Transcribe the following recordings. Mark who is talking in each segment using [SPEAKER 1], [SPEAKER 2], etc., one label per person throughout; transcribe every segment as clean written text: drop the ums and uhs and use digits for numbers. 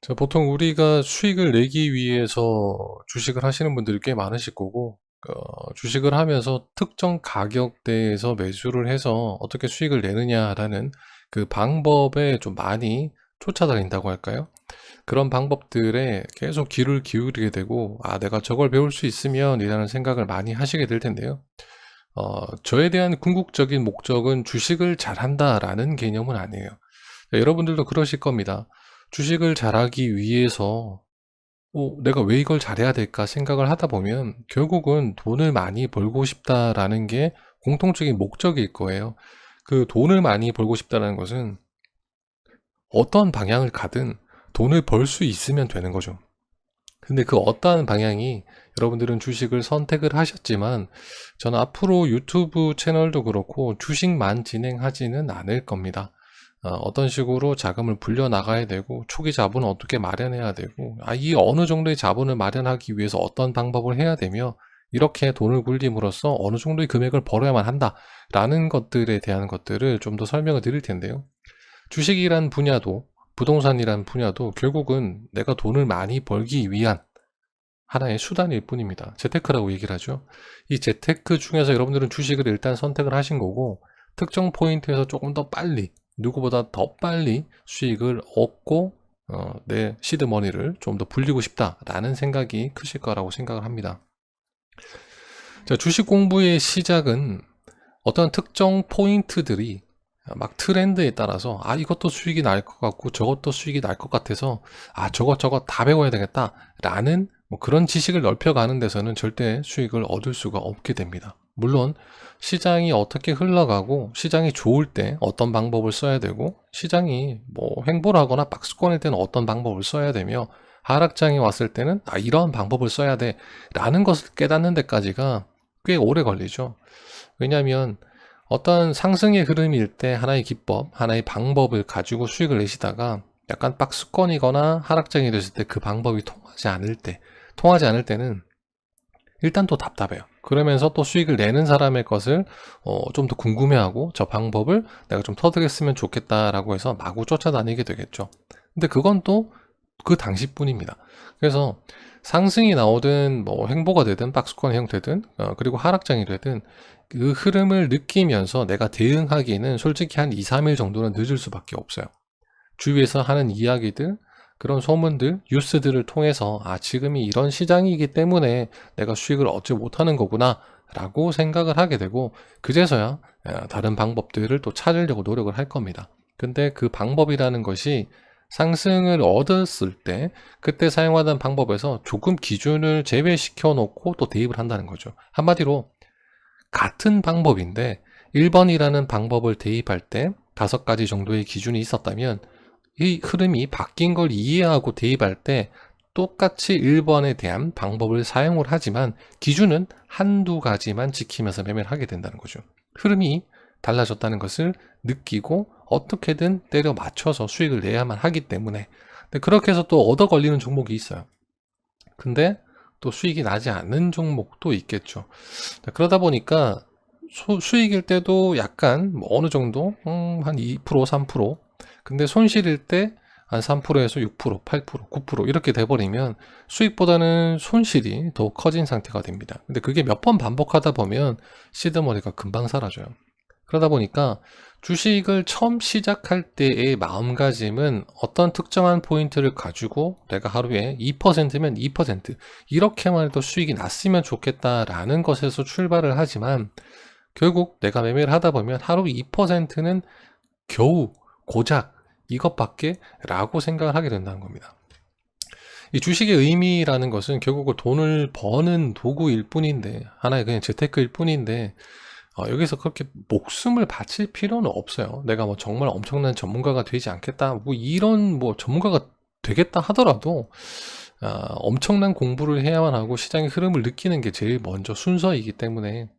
[SPEAKER 1] 자, 보통 우리가 수익을 내기 위해서 주식을 하시는 분들이 꽤 많으실 거고, 주식을 하면서 특정 가격대에서 매수를 해서 어떻게 수익을 내느냐라는 그 방법에 좀 많이 쫓아다닌다고 할까요? 그런 방법들에 계속 귀를 기울이게 되고, 내가 저걸 배울 수 있으면 이라는 생각을 많이 하시게 될 텐데요. 저에 대한 궁극적인 목적은 주식을 잘한다라는 개념은 아니에요. 여러분들도 그러실 겁니다. 주식을 잘하기 위해서 내가 왜 이걸 잘해야 될까 생각을 하다 보면 결국은 돈을 많이 벌고 싶다라는 게 공통적인 목적일 거예요. 그 돈을 많이 벌고 싶다는 것은 어떤 방향을 가든 돈을 벌 수 있으면 되는 거죠. 근데 그 어떠한 방향이 여러분들은 주식을 선택을 하셨지만 저는 앞으로 유튜브 채널도 그렇고 주식만 진행하지는 않을 겁니다. 어떤 식으로 자금을 불려 나가야 되고 초기 자본은 어떻게 마련해야 되고 이 어느 정도의 자본을 마련하기 위해서 어떤 방법을 해야 되며 이렇게 돈을 굴림으로써 어느 정도의 금액을 벌어야만 한다라는 것들에 대한 것들을 좀 더 설명을 드릴 텐데요. 주식이란 분야도 부동산이란 분야도 결국은 내가 돈을 많이 벌기 위한 하나의 수단일 뿐입니다. 재테크라고 얘기를 하죠. 이 재테크 중에서 여러분들은 주식을 일단 선택을 하신 거고 특정 포인트에서 조금 더 빨리 누구보다 더 빨리 수익을 얻고 내 시드머니를 좀 더 불리고 싶다라는 생각이 크실 거라고 생각을 합니다. 자, 주식 공부의 시작은 어떤 특정 포인트들이 막 트렌드에 따라서 이것도 수익이 날 것 같고 저것도 수익이 날 것 같아서 저것 다 배워야 되겠다 라는 뭐 그런 지식을 넓혀가는 데서는 절대 수익을 얻을 수가 없게 됩니다. 물론 시장이 어떻게 흘러가고 시장이 좋을 때 어떤 방법을 써야 되고 시장이 뭐 횡보를 하거나 박스권일 때는 어떤 방법을 써야 되며 하락장이 왔을 때는 이런 방법을 써야 돼 라는 것을 깨닫는 데까지가 꽤 오래 걸리죠. 왜냐하면 어떤 상승의 흐름일 때 하나의 기법, 하나의 방법을 가지고 수익을 내시다가 약간 박스권이거나 하락장이 됐을 때 그 방법이 통하지 않을 때는 일단 또 답답해요. 그러면서 또 수익을 내는 사람의 것을 좀 더 궁금해하고 저 방법을 내가 좀 터득했으면 좋겠다라고 해서 마구 쫓아다니게 되겠죠. 근데 그건 또 그 당시뿐입니다. 그래서 상승이 나오든 뭐 횡보가 되든 박스권 형태든 그리고 하락장이 되든 그 흐름을 느끼면서 내가 대응하기에는 솔직히 한 2, 3일 정도는 늦을 수밖에 없어요. 주위에서 하는 이야기들, 그런 소문들, 뉴스들을 통해서 지금이 이런 시장이기 때문에 내가 수익을 얻지 못하는 거구나 라고 생각을 하게 되고 그제서야 다른 방법들을 또 찾으려고 노력을 할 겁니다. 근데 그 방법이라는 것이 상승을 얻었을 때 그때 사용하던 방법에서 조금 기준을 제외시켜 놓고 또 대입을 한다는 거죠. 한마디로 같은 방법인데 1번이라는 방법을 대입할 때 5가지 정도의 기준이 있었다면 이 흐름이 바뀐 걸 이해하고 대입할 때 똑같이 1번에 대한 방법을 사용을 하지만 기준은 한두 가지만 지키면서 매매를 하게 된다는 거죠. 흐름이 달라졌다는 것을 느끼고 어떻게든 때려 맞춰서 수익을 내야만 하기 때문에 그렇게 해서 또 얻어 걸리는 종목이 있어요. 근데 또 수익이 나지 않는 종목도 있겠죠. 그러다 보니까 수익일 때도 약간 뭐 어느 정도 한 2%, 3% 근데 손실일 때 한 3%에서 6%, 8%, 9% 이렇게 돼버리면 수익보다는 손실이 더 커진 상태가 됩니다. 근데 그게 몇 번 반복하다 보면 시드머니가 금방 사라져요. 그러다 보니까 주식을 처음 시작할 때의 마음가짐은 어떤 특정한 포인트를 가지고 내가 하루에 2%면 2% 이렇게만 해도 수익이 났으면 좋겠다라는 것에서 출발을 하지만 결국 내가 매매를 하다 보면 하루 2%는 겨우 고작 이것밖에 라고 생각을 하게 된다는 겁니다. 이 주식의 의미라는 것은 결국 돈을 버는 도구일 뿐인데 하나의 그냥 재테크일 뿐인데 여기서 그렇게 목숨을 바칠 필요는 없어요. 내가 뭐 정말 엄청난 전문가가 되지 않겠다 뭐 이런 뭐 전문가가 되겠다 하더라도 엄청난 공부를 해야만 하고 시장의 흐름을 느끼는 게 제일 먼저 순서이기 때문에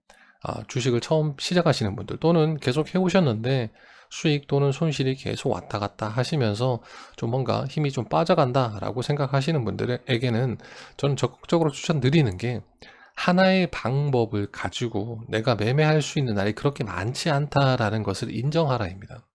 [SPEAKER 1] 주식을 처음 시작하시는 분들 또는 계속 해오셨는데 수익 또는 손실이 계속 왔다 갔다 하시면서 좀 뭔가 힘이 좀 빠져간다 라고 생각하시는 분들에게는 저는 적극적으로 추천드리는 게 하나의 방법을 가지고 내가 매매할 수 있는 날이 그렇게 많지 않다라는 것을 인정하라입니다.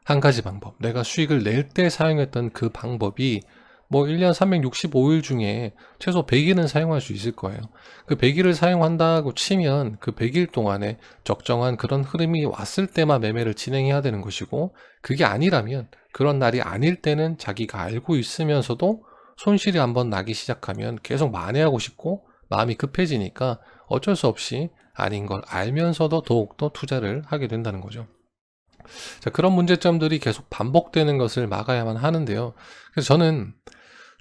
[SPEAKER 1] 한 가지 방법, 내가 수익을 낼 때 사용했던 그 방법이 뭐 1년 365일 중에 최소 100일은 사용할 수 있을 거예요. 그 100일을 사용한다고 치면 그 100일 동안에 적정한 그런 흐름이 왔을 때만 매매를 진행해야 되는 것이고, 그게 아니라면, 그런 날이 아닐 때는 자기가 알고 있으면서도 손실이 한번 나기 시작하면 계속 만회하고 싶고 마음이 급해지니까 어쩔 수 없이 아닌 걸 알면서도 더욱더 투자를 하게 된다는 거죠. 자, 그런 문제점들이 계속 반복되는 것을 막아야만 하는데요. 그래서 저는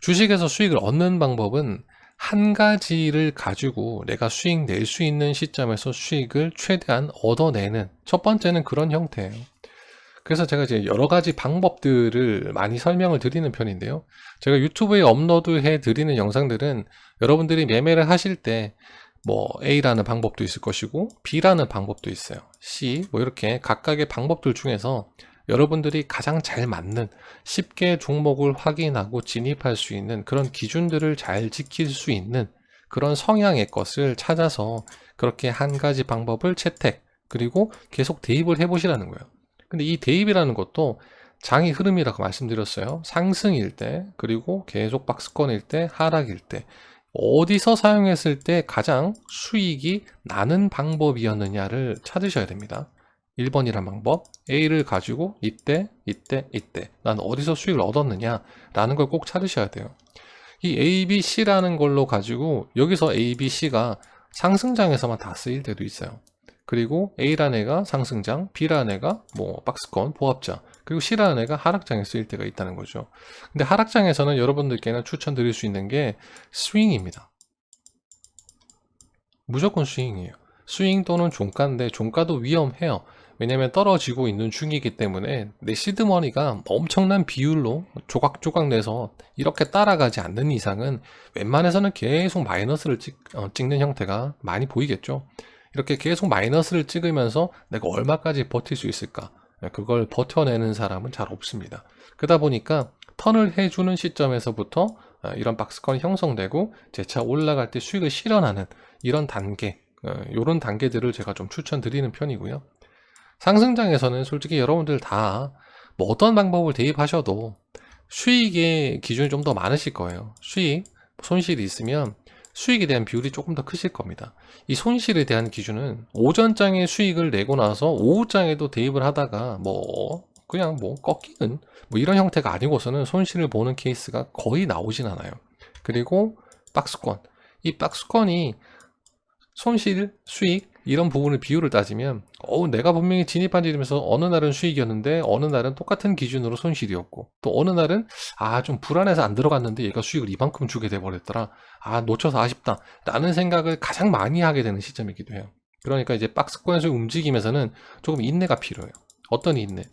[SPEAKER 1] 주식에서 수익을 얻는 방법은 한 가지를 가지고 내가 수익 낼 수 있는 시점에서 수익을 최대한 얻어내는, 첫 번째는 그런 형태예요. 그래서 제가 이제 여러 가지 방법들을 많이 설명을 드리는 편인데요. 제가 유튜브에 업로드해 드리는 영상들은 여러분들이 매매를 하실 때 뭐 A라는 방법도 있을 것이고 B라는 방법도 있어요. C, 뭐 이렇게 각각의 방법들 중에서 여러분들이 가장 잘 맞는, 쉽게 종목을 확인하고 진입할 수 있는 그런 기준들을 잘 지킬 수 있는 그런 성향의 것을 찾아서 그렇게 한 가지 방법을 채택, 그리고 계속 대입을 해 보시라는 거예요. 근데 이 대입이라는 것도 장이 흐름이라고 말씀드렸어요. 상승일 때, 그리고 계속 박스권일 때, 하락일 때, 어디서 사용했을 때 가장 수익이 나는 방법이었느냐를 찾으셔야 됩니다. 1번이란 방법, A를 가지고 이때 난 어디서 수익을 얻었느냐 라는 걸 꼭 찾으셔야 돼요. 이 A, B, C라는 걸로 가지고 여기서 A, B, C가 상승장에서만 다 쓰일 때도 있어요. 그리고 A라는 애가 상승장, B라는 애가 뭐 박스권, 보합자, 그리고 C라는 애가 하락장에 쓰일 때가 있다는 거죠. 근데 하락장에서는 여러분들께는 추천드릴 수 있는 게 스윙입니다. 무조건 스윙이에요. 스윙 또는 종가인데 종가도 위험해요. 왜냐면 떨어지고 있는 중이기 때문에 내 시드머니가 엄청난 비율로 조각조각 내서 이렇게 따라가지 않는 이상은 웬만해서는 계속 마이너스를 찍는 형태가 많이 보이겠죠. 이렇게 계속 마이너스를 찍으면서 내가 얼마까지 버틸 수 있을까, 그걸 버텨내는 사람은 잘 없습니다. 그러다 보니까 턴을 해주는 시점에서부터 이런 박스권이 형성되고 재차 올라갈 때 수익을 실현하는 이런 단계, 이런 단계들을 제가 좀 추천드리는 편이고요. 상승장에서는 솔직히 여러분들 다 뭐 어떤 방법을 대입하셔도 수익의 기준이 좀 더 많으실 거예요. 수익, 손실이 있으면 수익에 대한 비율이 조금 더 크실 겁니다. 이 손실에 대한 기준은 오전장에 수익을 내고 나서 오후장에도 대입을 하다가 그냥 꺾이는 이런 형태가 아니고서는 손실을 보는 케이스가 거의 나오진 않아요. 그리고 박스권, 이 박스권이 손실, 수익 이런 부분을 비율을 따지면 내가 분명히 진입한 지점에서 어느 날은 수익이었는데 어느 날은 똑같은 기준으로 손실이었고, 또 어느 날은 좀 불안해서 안 들어갔는데 얘가 수익을 이만큼 주게 돼버렸더라, 놓쳐서 아쉽다 라는 생각을 가장 많이 하게 되는 시점이기도 해요. 그러니까 이제 박스권에서 움직임에서는 조금 인내가 필요해요. 어떤 인내?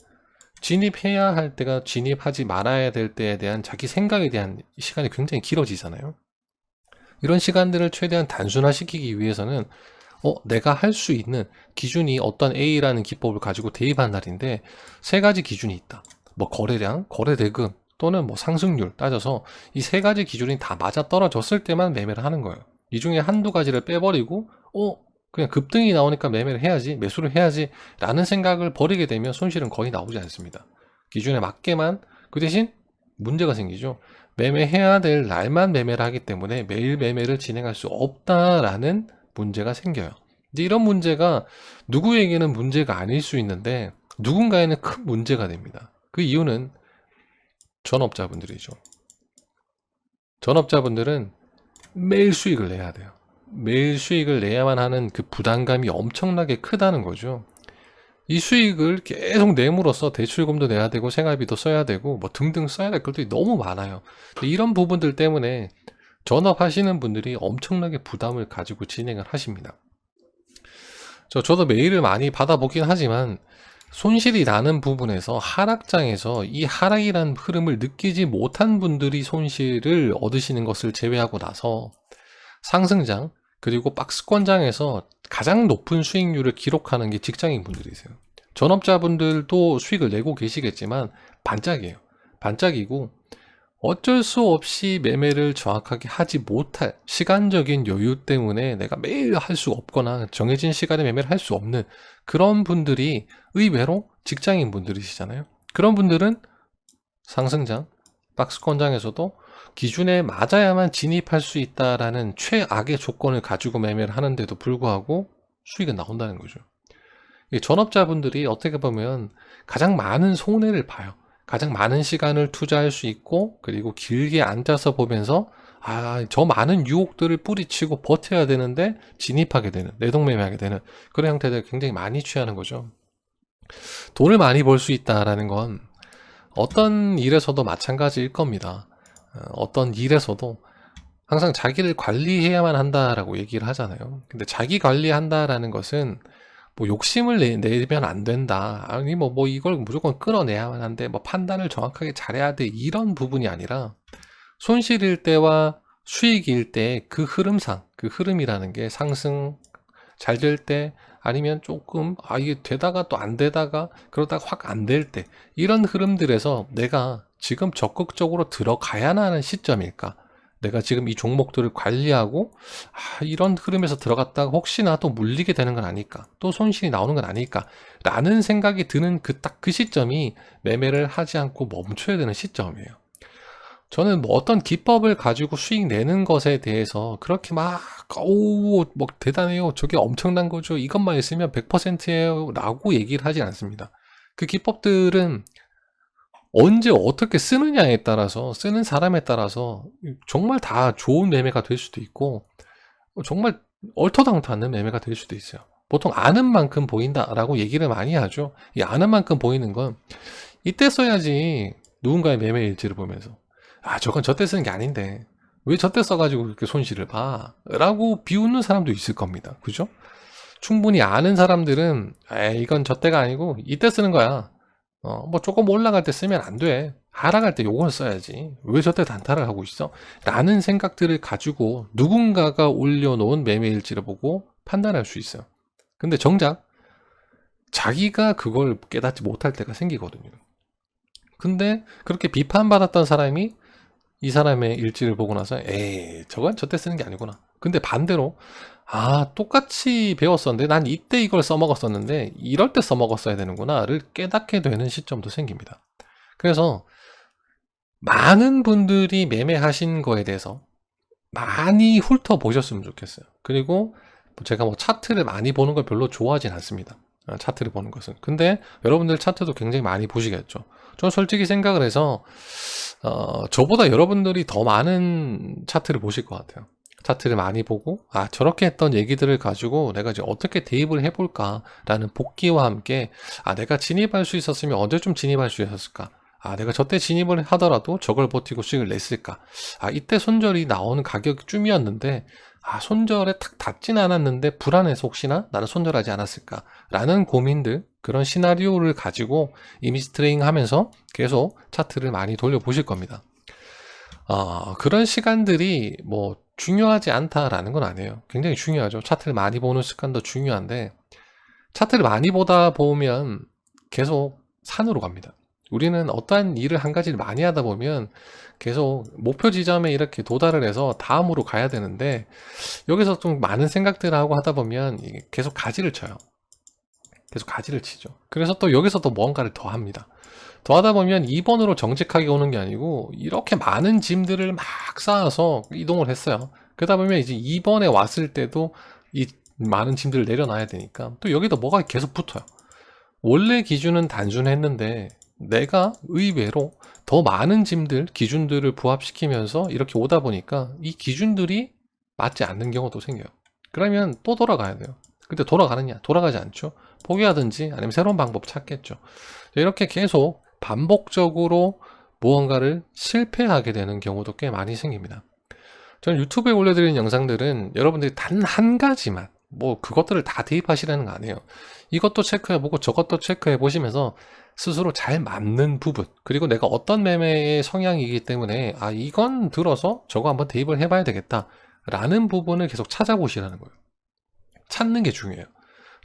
[SPEAKER 1] 진입해야 할 때가 진입하지 말아야 될 때에 대한 자기 생각에 대한 시간이 굉장히 길어지잖아요. 이런 시간들을 최대한 단순화시키기 위해서는 내가 할 수 있는 기준이 어떤 A라는 기법을 가지고 대입한 날인데 세 가지 기준이 있다. 거래량, 거래대금 또는 상승률 따져서 이 세 가지 기준이 다 맞아 떨어졌을 때만 매매를 하는 거예요. 이 중에 한두 가지를 빼버리고 그냥 급등이 나오니까 매매를 해야지, 매수를 해야지 라는 생각을 버리게 되면 손실은 거의 나오지 않습니다. 기준에 맞게만, 그 대신 문제가 생기죠. 매매해야 될 날만 매매를 하기 때문에 매일 매매를 진행할 수 없다라는 문제가 생겨요. 이제 이런 문제가 누구에게는 문제가 아닐 수 있는데 누군가에는 큰 문제가 됩니다. 그 이유는 전업자분들이죠. 전업자분들은 매일 수익을 내야 돼요. 매일 수익을 내야만 하는 그 부담감이 엄청나게 크다는 거죠. 이 수익을 계속 내므로써 대출금도 내야 되고 생활비도 써야 되고 등등 써야 될 것들이 너무 많아요. 이런 부분들 때문에 전업하시는 분들이 엄청나게 부담을 가지고 진행을 하십니다. 저도 메일을 많이 받아보긴 하지만 손실이 나는 부분에서 하락장에서 이 하락이란 흐름을 느끼지 못한 분들이 손실을 얻으시는 것을 제외하고 나서 상승장, 그리고 박스권장에서 가장 높은 수익률을 기록하는 게 직장인 분들이세요. 전업자분들도 수익을 내고 계시겠지만 반짝이에요. 반짝이고 어쩔 수 없이 매매를 정확하게 하지 못할 시간적인 여유 때문에 내가 매일 할 수 없거나 정해진 시간에 매매를 할 수 없는 그런 분들이 의외로 직장인 분들이시잖아요. 그런 분들은 상승장, 박스권장에서도 기준에 맞아야만 진입할 수 있다라는 최악의 조건을 가지고 매매를 하는데도 불구하고 수익은 나온다는 거죠. 이 전업자분들이 어떻게 보면 가장 많은 손해를 봐요. 가장 많은 시간을 투자할 수 있고, 그리고 길게 앉아서 보면서 저 많은 유혹들을 뿌리치고 버텨야 되는데 진입하게 되는, 내동매매하게 되는 그런 형태들 굉장히 많이 취하는 거죠. 돈을 많이 벌 수 있다라는 건 어떤 일에서도 마찬가지일 겁니다. 어떤 일에서도 항상 자기를 관리해야만 한다라고 얘기를 하잖아요. 근데 자기 관리한다라는 것은 뭐 욕심을 내면 안 된다. 아니 뭐 이걸 무조건 끌어내야만 한데 뭐 판단을 정확하게 잘해야 돼. 이런 부분이 아니라 손실일 때와 수익일 때 그 흐름상, 그 흐름이라는 게 상승 잘 될 때, 아니면 조금 이게 되다가 또 안 되다가 그러다가 확 안 될 때, 이런 흐름들에서 내가 지금 적극적으로 들어가야 하는 시점일까? 내가 지금 이 종목들을 관리하고 이런 흐름에서 들어갔다가 혹시나 또 물리게 되는 건 아닐까? 또 손실이 나오는 건 아닐까? 라는 생각이 드는 딱 그 시점이 매매를 하지 않고 멈춰야 되는 시점이에요. 저는 뭐 어떤 기법을 가지고 수익 내는 것에 대해서 그렇게 뭐 대단해요. 저게 엄청난 거죠. 이것만 있으면 100%예요. 라고 얘기를 하지 않습니다. 그 기법들은 언제 어떻게 쓰느냐에 따라서, 쓰는 사람에 따라서 정말 다 좋은 매매가 될 수도 있고, 정말 얼토당토 않는 매매가 될 수도 있어요. 보통 아는 만큼 보인다라고 얘기를 많이 하죠. 이 아는 만큼 보이는 건 이때 써야지. 누군가의 매매 일지를 보면서 저건 저때 쓰는 게 아닌데 왜 저때 써가지고 그렇게 손실을 봐? 라고 비웃는 사람도 있을 겁니다. 그죠? 충분히 아는 사람들은 이건 저때가 아니고 이때 쓰는 거야. 뭐 조금 올라갈 때 쓰면 안 돼. 하락할 때 요걸 써야지. 왜 저때 단타를 하고 있어? 라는 생각들을 가지고 누군가가 올려놓은 매매 일지를 보고 판단할 수 있어요. 근데 정작 자기가 그걸 깨닫지 못할 때가 생기거든요. 근데 그렇게 비판받았던 사람이 이 사람의 일지를 보고 나서 저건 저때 쓰는 게 아니구나. 근데 반대로 똑같이 배웠었는데 난 이때 이걸 써먹었었는데 이럴 때 써먹었어야 되는구나를 깨닫게 되는 시점도 생깁니다. 그래서 많은 분들이 매매하신 거에 대해서 많이 훑어보셨으면 좋겠어요. 그리고 제가 뭐 차트를 많이 보는 걸 별로 좋아하진 않습니다. 차트를 보는 것은. 근데 여러분들 차트도 굉장히 많이 보시겠죠. 저는 솔직히 생각을 해서 저보다 여러분들이 더 많은 차트를 보실 것 같아요. 차트를 많이 보고 저렇게 했던 얘기들을 가지고 내가 이제 어떻게 대입을 해볼까 라는 복기와 함께 내가 진입할 수 있었으면 언제쯤 진입할 수 있었을까, 내가 저때 진입을 하더라도 저걸 버티고 수익을 냈을까, 이때 손절이 나오는 가격쯤이었는데 손절에 탁 닿진 않았는데 불안해서 혹시나 나는 손절하지 않았을까 라는 고민들, 그런 시나리오를 가지고 이미지 트레이닝 하면서 계속 차트를 많이 돌려보실 겁니다. 그런 시간들이 뭐 중요하지 않다라는 건 아니에요. 굉장히 중요하죠. 차트를 많이 보는 습관도 중요한데, 차트를 많이 보다 보면 계속 산으로 갑니다. 우리는 어떠한 일을 한 가지를 많이 하다 보면 계속 목표 지점에 이렇게 도달을 해서 다음으로 가야 되는데, 여기서 좀 많은 생각들을 하고 하다 보면 계속 가지를 쳐요. 계속 가지를 치죠. 그래서 또 여기서 또 뭔가를 더 합니다. 더 하다 보면 2번으로 정직하게 오는 게 아니고 이렇게 많은 짐들을 막 쌓아서 이동을 했어요. 그러다 보면 이제 2번에 왔을 때도 이 많은 짐들을 내려놔야 되니까 또 여기도 뭐가 계속 붙어요. 원래 기준은 단순했는데 내가 의외로 더 많은 짐들, 기준들을 부합시키면서 이렇게 오다 보니까 이 기준들이 맞지 않는 경우도 생겨요. 그러면 또 돌아가야 돼요. 근데 돌아가느냐? 돌아가지 않죠. 포기하든지 아니면 새로운 방법 찾겠죠. 이렇게 계속 반복적으로 무언가를 실패하게 되는 경우도 꽤 많이 생깁니다. 저는 유튜브에 올려드리는 영상들은 여러분들이 단 한 가지만, 뭐 그것들을 다 대입하시라는 거 아니에요. 이것도 체크해보고 저것도 체크해보시면서 스스로 잘 맞는 부분, 그리고 내가 어떤 매매의 성향이기 때문에 이건 들어서 저거 한번 대입을 해봐야 되겠다 라는 부분을 계속 찾아보시라는 거예요. 찾는 게 중요해요.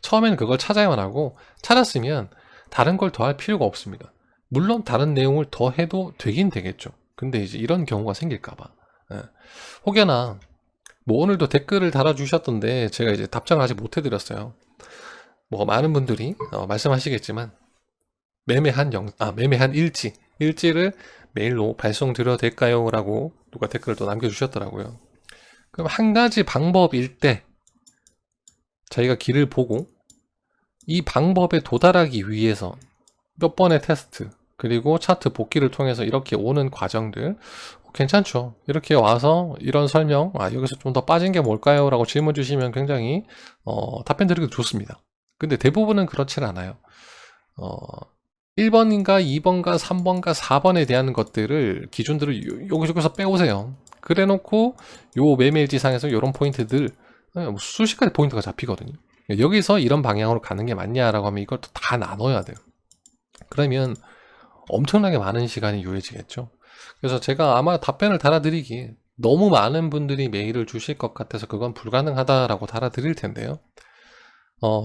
[SPEAKER 1] 처음에는 그걸 찾아야만 하고, 찾았으면 다른 걸 더 할 필요가 없습니다. 물론 다른 내용을 더 해도 되긴 되겠죠. 근데 이제 이런 경우가 생길까봐. 혹여나 뭐 오늘도 댓글을 달아주셨던데 제가 이제 답장을 아직 못 해드렸어요. 뭐 많은 분들이 말씀하시겠지만 매매한 일지를 메일로 발송드려도 될까요? 라고 누가 댓글을 또 남겨주셨더라고요. 그럼 한 가지 방법일 때 자기가 길을 보고 이 방법에 도달하기 위해서 몇 번의 테스트 그리고 차트 복기를 통해서 이렇게 오는 과정들 괜찮죠. 이렇게 와서 이런 설명 여기서 좀 더 빠진 게 뭘까요? 라고 질문 주시면 굉장히 답변 드리기도 좋습니다. 근데 대부분은 그렇진 않아요. 1번인가 2번가 3번가 4번에 대한 것들을 기준들을 여기저기서 빼오세요. 그래 놓고 요 매매일지상에서 이런 포인트들 수십 가지 포인트가 잡히거든요. 여기서 이런 방향으로 가는 게 맞냐라고 하면 이것도 다 나눠야 돼요. 그러면 엄청나게 많은 시간이 요해지겠죠. 그래서 제가 아마 답변을 달아드리기 너무 많은 분들이 메일을 주실 것 같아서 그건 불가능하다라고 달아드릴 텐데요.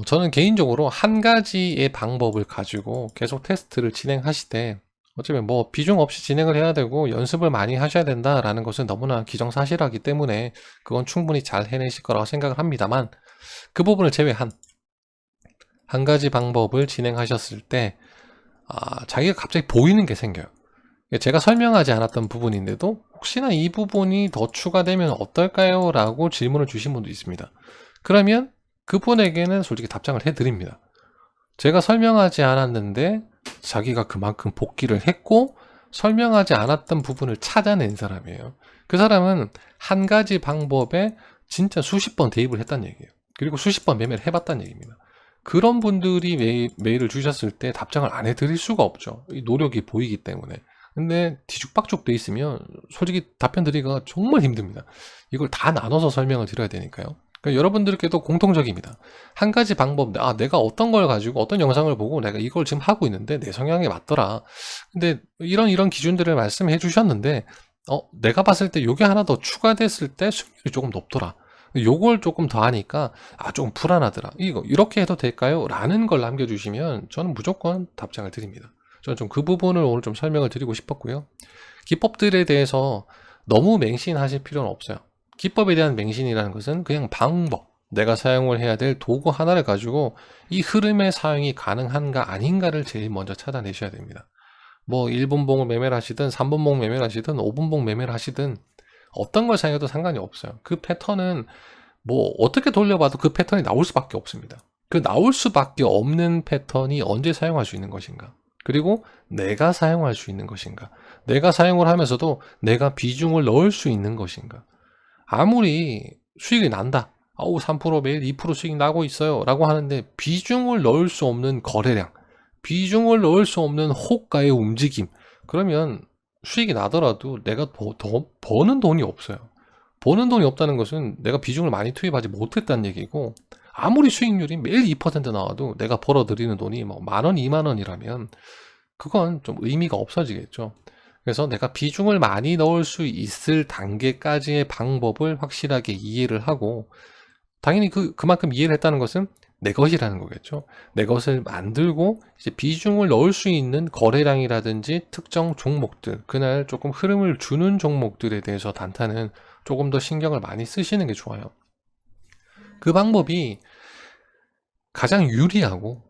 [SPEAKER 1] 저는 개인적으로 한 가지의 방법을 가지고 계속 테스트를 진행하시되 어차피 뭐 비중 없이 진행을 해야 되고 연습을 많이 하셔야 된다라는 것은 너무나 기정사실하기 때문에 그건 충분히 잘 해내실 거라고 생각을 합니다만 그 부분을 제외한 한 가지 방법을 진행하셨을 때 자기가 갑자기 보이는 게 생겨요. 제가 설명하지 않았던 부분인데도 혹시나 이 부분이 더 추가되면 어떨까요? 라고 질문을 주신 분도 있습니다. 그러면 그분에게는 솔직히 답장을 해드립니다. 제가 설명하지 않았는데 자기가 그만큼 복기를 했고 설명하지 않았던 부분을 찾아낸 사람이에요. 그 사람은 한 가지 방법에 진짜 수십 번 대입을 했다는 얘기예요. 그리고 수십 번 매매를 해봤다는 얘기입니다. 그런 분들이 메일을 주셨을 때 답장을 안 해드릴 수가 없죠. 이 노력이 보이기 때문에. 근데 뒤죽박죽 돼 있으면 솔직히 답변 드리기가 정말 힘듭니다. 이걸 다 나눠서 설명을 드려야 되니까요. 그러니까 여러분들께도 공통적입니다. 한 가지 방법, 내가 어떤 걸 가지고 어떤 영상을 보고 내가 이걸 지금 하고 있는데 내 성향에 맞더라. 근데 이런 기준들을 말씀해 주셨는데 내가 봤을 때 요게 하나 더 추가됐을 때 수익률이 조금 높더라. 요걸 조금 더 하니까 조금 불안하더라. 이렇게 해도 될까요? 라는 걸 남겨주시면 저는 무조건 답장을 드립니다. 저는 좀 그 부분을 오늘 좀 설명을 드리고 싶었고요. 기법들에 대해서 너무 맹신하실 필요는 없어요. 기법에 대한 맹신이라는 것은 그냥 방법, 내가 사용을 해야 될 도구 하나를 가지고 이 흐름의 사용이 가능한가 아닌가를 제일 먼저 찾아내셔야 됩니다. 뭐 1분봉을 매매를 하시든 3분봉 매매를 하시든 5분봉 매매를 하시든 어떤 걸 사용해도 상관이 없어요. 그 패턴은 뭐 어떻게 돌려봐도 그 패턴이 나올 수밖에 없습니다. 그 나올 수밖에 없는 패턴이 언제 사용할 수 있는 것인가? 그리고 내가 사용할 수 있는 것인가? 내가 사용을 하면서도 내가 비중을 넣을 수 있는 것인가? 아무리 수익이 난다. 3% 매일 2% 수익 나고 있어요. 라고 하는데 비중을 넣을 수 없는 거래량, 비중을 넣을 수 없는 호가의 움직임. 그러면 수익이 나더라도 내가 더 버는 돈이 없어요. 버는 돈이 없다는 것은 내가 비중을 많이 투입하지 못했다는 얘기고 아무리 수익률이 매일 2% 나와도 내가 벌어들이는 돈이 뭐 10,000원, 20,000원이라면 그건 좀 의미가 없어지겠죠. 그래서 내가 비중을 많이 넣을 수 있을 단계까지의 방법을 확실하게 이해를 하고 당연히 그만큼 이해를 했다는 것은 내 것이라는 거겠죠. 내 것을 만들고 이제 비중을 넣을 수 있는 거래량이라든지 특정 종목들, 그날 조금 흐름을 주는 종목들에 대해서 단타는 조금 더 신경을 많이 쓰시는 게 좋아요. 그 방법이 가장 유리하고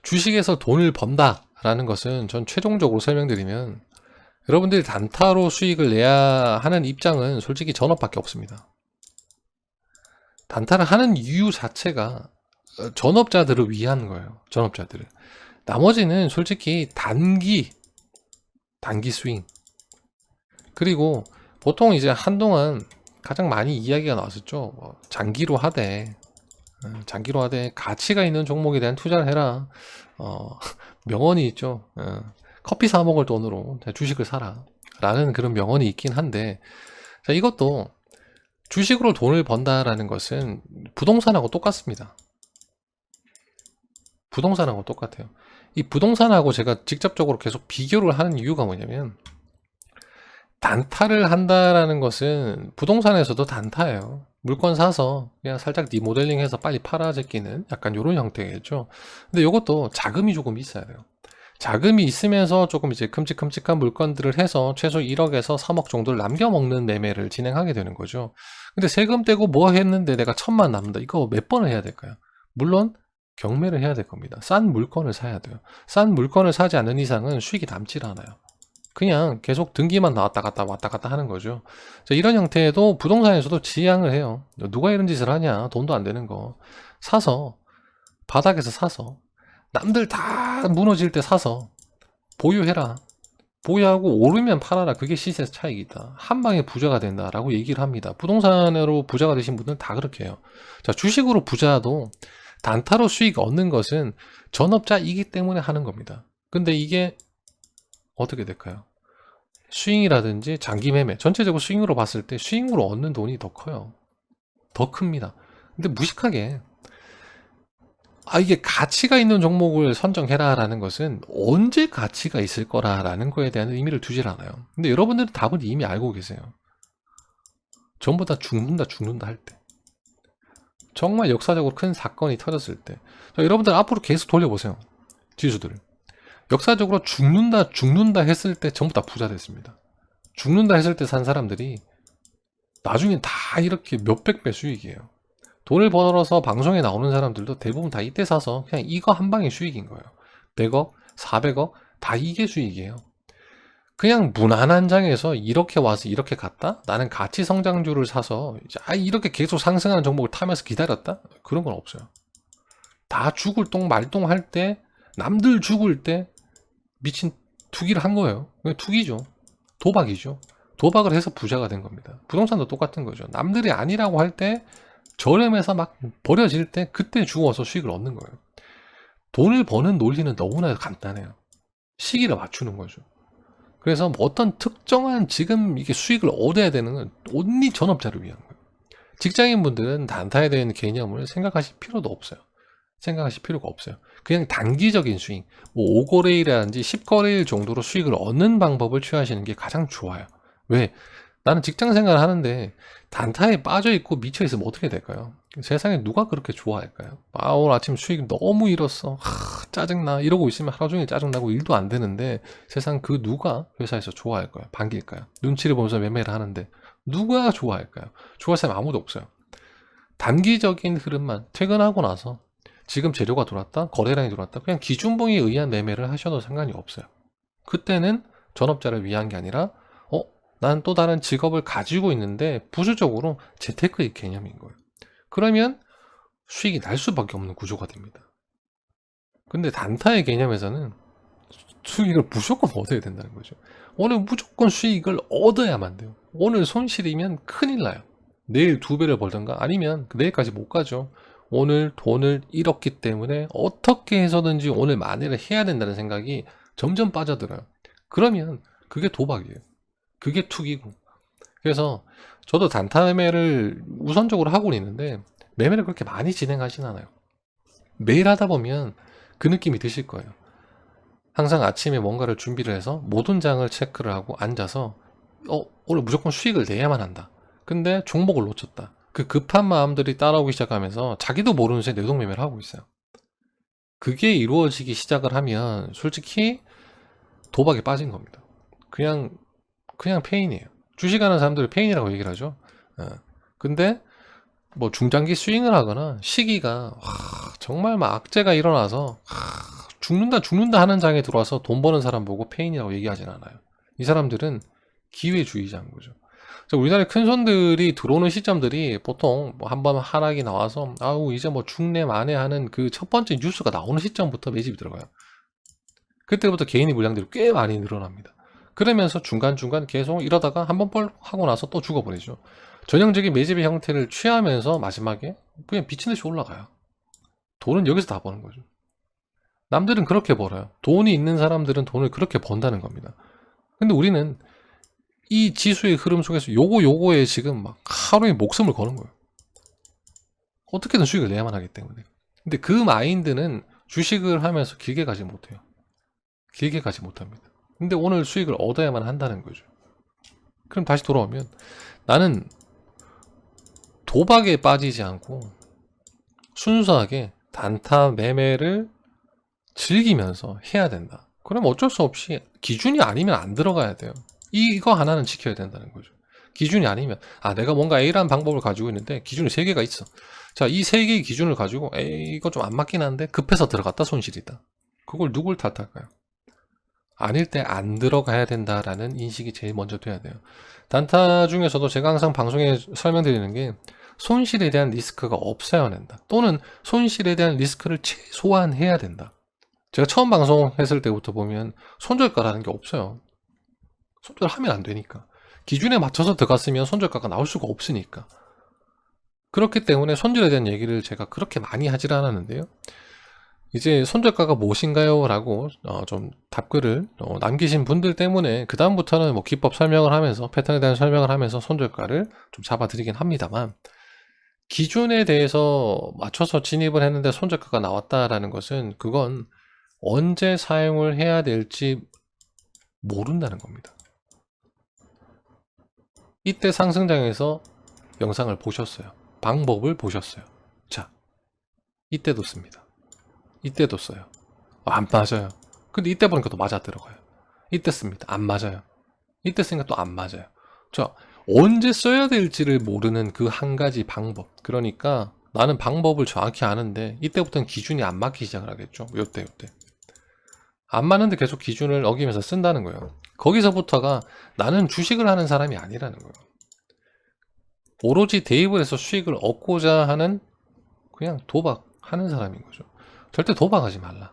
[SPEAKER 1] 주식에서 돈을 번다라는 것은 전 최종적으로 설명드리면 여러분들이 단타로 수익을 내야 하는 입장은 솔직히 전업밖에 없습니다. 단타를 하는 이유 자체가 전업자들을 위한 거예요. 전업자들을. 나머지는 솔직히 단기 스윙. 그리고 보통 이제 한동안 가장 많이 이야기가 나왔었죠. 장기로 하되 가치가 있는 종목에 대한 투자를 해라. 명언이 있죠. 커피 사 먹을 돈으로 주식을 사라. 라는 그런 명언이 있긴 한데, 자, 이것도 주식으로 돈을 번다라는 것은 부동산하고 똑같습니다. 부동산하고 똑같아요. 이 부동산하고 제가 직접적으로 계속 비교를 하는 이유가 뭐냐면, 단타를 한다라는 것은 부동산에서도 단타예요. 물건 사서 그냥 살짝 리모델링해서 빨리 팔아 제끼는 약간 이런 형태겠죠. 근데 이것도 자금이 조금 있어야 돼요. 자금이 있으면서 조금 이제 큼직큼직한 물건들을 해서 최소 1억에서 3억 정도를 남겨먹는 매매를 진행하게 되는 거죠. 근데 세금 떼고 뭐 했는데 내가 1,000만 남는다. 이거 몇 번을 해야 될까요? 물론 경매를 해야 될 겁니다. 싼 물건을 사야 돼요. 싼 물건을 사지 않는 이상은 수익이 남질 않아요. 그냥 계속 등기만 나왔다 갔다 왔다 갔다 하는 거죠. 자, 이런 형태에도 부동산에서도 지양을 해요. 누가 이런 짓을 하냐? 돈도 안 되는 거. 사서, 바닥에서 사서, 남들 다 무너질 때 사서, 보유해라. 보유하고 오르면 팔아라. 그게 시세 차익이다. 한 방에 부자가 된다라고 얘기를 합니다. 부동산으로 부자가 되신 분들은 다 그렇게 해요. 자, 주식으로 부자도 단타로 수익 얻는 것은 전업자이기 때문에 하는 겁니다. 근데 이게 어떻게 될까요? 스윙이라든지 장기 매매, 전체적으로 스윙으로 봤을 때 스윙으로 얻는 돈이 더 커요. 더 큽니다. 근데 무식하게 이게 가치가 있는 종목을 선정해라 라는 것은 언제 가치가 있을 거라라는 거에 대한 의미를 두질 않아요. 근데 여러분들은 답을 이미 알고 계세요. 전부 다 죽는다 할 때, 정말 역사적으로 큰 사건이 터졌을 때, 자, 여러분들 앞으로 계속 돌려보세요. 지수들을 역사적으로 죽는다 했을 때 전부 다 부자 됐습니다. 죽는다 했을 때 산 사람들이 나중에 다 이렇게 몇백 배 수익이에요. 돈을 벌어서 방송에 나오는 사람들도 대부분 다 이때 사서 그냥 이거 한 방에 수익인 거예요. 100억, 400억 다 이게 수익이에요. 그냥 무난한 장에서 이렇게 와서 이렇게 갔다? 나는 가치 성장주를 사서 이렇게 계속 상승하는 종목을 타면서 기다렸다? 그런 건 없어요. 다 죽을 똥 말똥 할 때, 남들 죽을 때 미친 투기를 한 거예요. 투기죠. 도박이죠. 도박을 해서 부자가 된 겁니다. 부동산도 똑같은 거죠. 남들이 아니라고 할 때, 저렴해서 막 버려질 때 그때 죽어서 수익을 얻는 거예요. 돈을 버는 논리는 너무나 간단해요. 시기를 맞추는 거죠. 그래서 어떤 특정한 지금 이게 수익을 얻어야 되는 건 온리 전업자를 위한 거예요. 직장인분들은 단타에 대한 개념을 생각하실 필요도 없어요. 생각하실 필요가 없어요. 그냥 단기적인 수익, 뭐 5거래일이라든지 10거래일 정도로 수익을 얻는 방법을 취하시는 게 가장 좋아요. 왜? 나는 직장 생활을 하는데 단타에 빠져있고 미쳐있으면 어떻게 될까요? 세상에 누가 그렇게 좋아할까요? 오늘 아침 수익 너무 잃었어. 짜증나. 이러고 있으면 하루 종일 짜증나고 일도 안 되는데 세상 그 누가 회사에서 좋아할까요? 반길까요? 눈치를 보면서 매매를 하는데 누가 좋아할까요? 좋아할 사람 아무도 없어요. 단기적인 흐름만 퇴근하고 나서 지금 재료가 들어왔다, 거래량이 들어왔다, 그냥 기준봉에 의한 매매를 하셔도 상관이 없어요. 그때는 전업자를 위한 게 아니라 난 또 다른 직업을 가지고 있는데 부수적으로 재테크의 개념인 거예요. 그러면 수익이 날 수밖에 없는 구조가 됩니다. 근데 단타의 개념에서는 수익을 무조건 얻어야 된다는 거죠. 오늘 무조건 수익을 얻어야만 돼요. 오늘 손실이면 큰일 나요. 내일 2배를 벌던가 아니면 내일까지 못 가죠. 오늘 돈을 잃었기 때문에 어떻게 해서든지 오늘 만회를 해야 된다는 생각이 점점 빠져들어요. 그러면 그게 도박이에요. 그게 투기고. 그래서 저도 단타 매매를 우선적으로 하고 있는데 매매를 그렇게 많이 진행하진 않아요. 매일 하다 보면 그 느낌이 드실 거예요. 항상 아침에 뭔가를 준비를 해서 모든 장을 체크를 하고 앉아서 오늘 무조건 수익을 내야만 한다. 근데 종목을 놓쳤다. 그 급한 마음들이 따라오기 시작하면서 자기도 모르는 새에 내동매매를 하고 있어요. 그게 이루어지기 시작을 하면 솔직히 도박에 빠진 겁니다. 그냥 페인이에요. 주식하는 사람들이 페인이라고 얘기를 하죠. 근데 뭐 중장기 스윙을 하거나 시기가 정말 막 악재가 일어나서 죽는다 하는 장에 들어와서 돈 버는 사람 보고 페인이라고 얘기하진 않아요. 이 사람들은 기회주의자인 거죠. 우리나라의 큰 손들이 들어오는 시점들이 보통 뭐 한번 하락이 나와서 이제 뭐 죽네 마네 하는 그 첫 번째 뉴스가 나오는 시점부터 매집이 들어가요. 그때부터 개인의 물량들이 꽤 많이 늘어납니다. 그러면서 중간중간 계속 이러다가 한번 뻘 하고 나서 또 죽어버리죠. 전형적인 매집의 형태를 취하면서 마지막에 그냥 미친듯이 올라가요. 돈은 여기서 다 버는 거죠. 남들은 그렇게 벌어요. 돈이 있는 사람들은 돈을 그렇게 번다는 겁니다. 근데 우리는 이 지수의 흐름 속에서 요거에 지금 막 하루에 목숨을 거는 거예요. 어떻게든 수익을 내야만 하기 때문에. 근데 그 마인드는 주식을 하면서 길게 가지 못해요. 길게 가지 못합니다. 근데 오늘 수익을 얻어야만 한다는 거죠. 그럼 다시 돌아오면 나는 도박에 빠지지 않고 순수하게 단타 매매를 즐기면서 해야 된다. 그럼 어쩔 수 없이 기준이 아니면 안 들어가야 돼요. 이거 하나는 지켜야 된다는 거죠. 기준이 아니면, 내가 뭔가 A라는 방법을 가지고 있는데 기준이 3개가 있어. 자, 이 3개의 기준을 가지고 이거 좀 안 맞긴 한데 급해서 들어갔다 손실이다. 그걸 누굴 탓할까요? 아닐 때 안 들어가야 된다라는 인식이 제일 먼저 돼야 돼요. 단타 중에서도 제가 항상 방송에 설명드리는 게 손실에 대한 리스크가 없어야 된다. 또는 손실에 대한 리스크를 최소화해야 된다. 제가 처음 방송했을 때부터 보면 손절가라는 게 없어요. 손절하면 안 되니까. 기준에 맞춰서 들어갔으면 손절가가 나올 수가 없으니까. 그렇기 때문에 손절에 대한 얘기를 제가 그렇게 많이 하질 않았는데요. 이제 손절가가 무엇인가요? 라고 좀 답글을 남기신 분들 때문에 그 다음부터는 뭐 기법 설명을 하면서 패턴에 대한 설명을 하면서 손절가를 좀 잡아드리긴 합니다만, 기준에 대해서 맞춰서 진입을 했는데 손절가가 나왔다라는 것은 그건 언제 사용을 해야 될지 모른다는 겁니다. 이때 상승장에서 영상을 보셨어요. 방법을 보셨어요. 자, 이때도 씁니다. 이때도 써요. 안 맞아요. 근데 이때 보니까 또 맞아 들어가요. 이때 씁니다. 안 맞아요. 이때 쓰니까 또 안 맞아요. 자, 언제 써야 될지를 모르는 그 한 가지 방법. 그러니까 나는 방법을 정확히 아는데 이때부터는 기준이 안 맞기 시작을 하겠죠. 요때. 안 맞는데 계속 기준을 어기면서 쓴다는 거예요. 거기서부터가 나는 주식을 하는 사람이 아니라는 거예요. 오로지 대입을 해서 수익을 얻고자 하는 그냥 도박하는 사람인 거죠. 절대 도박하지 말라.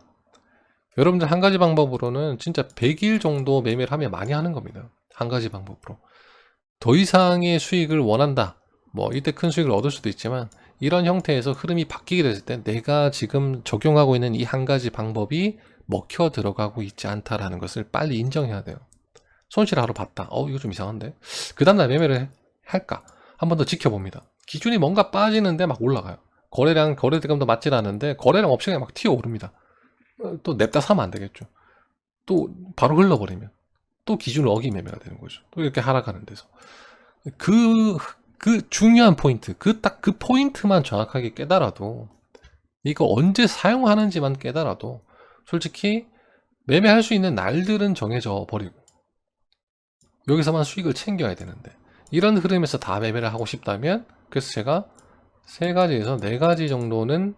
[SPEAKER 1] 여러분들 한 가지 방법으로는 진짜 100일 정도 매매를 하면 많이 하는 겁니다. 한 가지 방법으로. 더 이상의 수익을 원한다. 뭐 이때 큰 수익을 얻을 수도 있지만 이런 형태에서 흐름이 바뀌게 됐을 때 내가 지금 적용하고 있는 이 한 가지 방법이 먹혀 들어가고 있지 않다라는 것을 빨리 인정해야 돼요. 손실하러 봤다. 이거 좀 이상한데? 그 다음날 매매를 할까? 한 번 더 지켜봅니다. 기준이 뭔가 빠지는데 막 올라가요. 거래대금도 맞질 않는데 거래량 없이 그냥 막 튀어오릅니다. 또 냅다 사면 안 되겠죠. 또 바로 흘러버리면 또 기준을 어기 매매가 되는 거죠. 또 이렇게 하락하는 데서 그 중요한 포인트, 딱 그 포인트만 정확하게 깨달아도, 이거 언제 사용하는지만 깨달아도 솔직히 매매할 수 있는 날들은 정해져 버리고 여기서만 수익을 챙겨야 되는데, 이런 흐름에서 다 매매를 하고 싶다면, 그래서 제가 3가지에서 4가지 정도는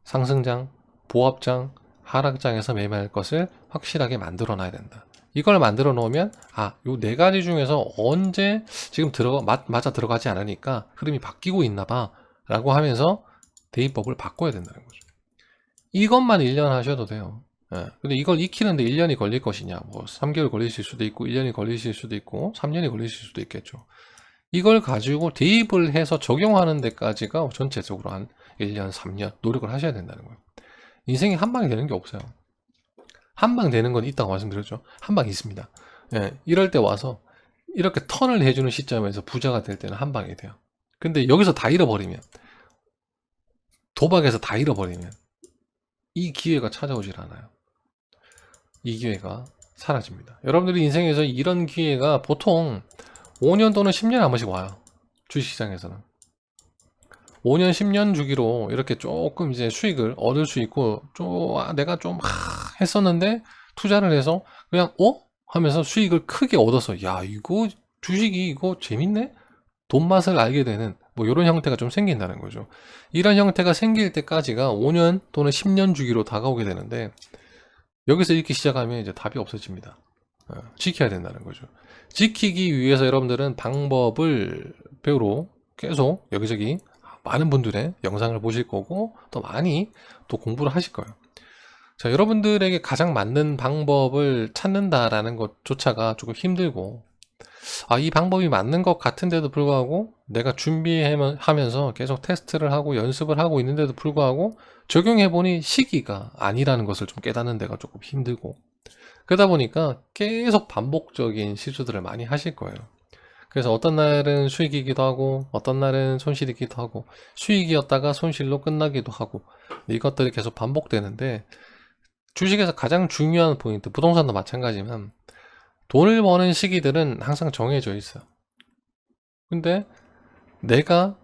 [SPEAKER 1] 상승장, 보합장, 하락장에서 매매할 것을 확실하게 만들어 놔야 된다. 이걸 만들어 놓으면 요 4가지 중에서 언제 지금 맞아 들어가지 않으니까 흐름이 바뀌고 있나 봐 라고 하면서 대입법을 바꿔야 된다는 거죠. 이것만 1년 하셔도 돼요. 근데 이걸 익히는데 1년이 걸릴 것이냐, 뭐 3개월 걸리실 수도 있고 1년이 걸리실 수도 있고 3년이 걸리실 수도 있겠죠. 이걸 가지고 대입을 해서 적용하는 데까지가 전체적으로 한 1년, 3년 노력을 하셔야 된다는 거예요. 인생이 한 방에 되는 게 없어요. 한 방 되는 건 있다고 말씀드렸죠. 한 방 있습니다. 이럴 때 와서 이렇게 턴을 해주는 시점에서 부자가 될 때는 한 방이 돼요. 근데 여기서 다 잃어버리면, 도박에서 다 잃어버리면 이 기회가 찾아오질 않아요. 이 기회가 사라집니다. 여러분들이 인생에서 이런 기회가 보통 5년 또는 10년에 한 번씩 와요. 주식시장에서는 5년 10년 주기로 이렇게 조금 이제 수익을 얻을 수 있고, 내가 좀 했었는데 투자를 해서 그냥 하면서 수익을 크게 얻어서, 야 이거 주식이 이거 재밌네? 돈 맛을 알게 되는 뭐 이런 형태가 좀 생긴다는 거죠. 이런 형태가 생길 때까지가 5년 또는 10년 주기로 다가오게 되는데, 여기서 이렇게 시작하면 이제 답이 없어집니다. 지켜야 된다는 거죠. 지키기 위해서 여러분들은 방법을 배우러 계속 여기저기 많은 분들의 영상을 보실 거고, 또 많이 또 공부를 하실 거예요. 자, 여러분들에게 가장 맞는 방법을 찾는다라는 것조차가 조금 힘들고, 이 방법이 맞는 것 같은데도 불구하고 내가 준비하면서 계속 테스트를 하고 연습을 하고 있는데도 불구하고 적용해보니 시기가 아니라는 것을 좀 깨닫는 데가 조금 힘들고, 그러다 보니까 계속 반복적인 실수들을 많이 하실 거예요. 그래서 어떤 날은 수익이기도 하고 어떤 날은 손실이기도 하고, 수익이었다가 손실로 끝나기도 하고, 이것들이 계속 반복되는데, 주식에서 가장 중요한 포인트, 부동산도 마찬가지지만 돈을 버는 시기들은 항상 정해져 있어요. 근데 내가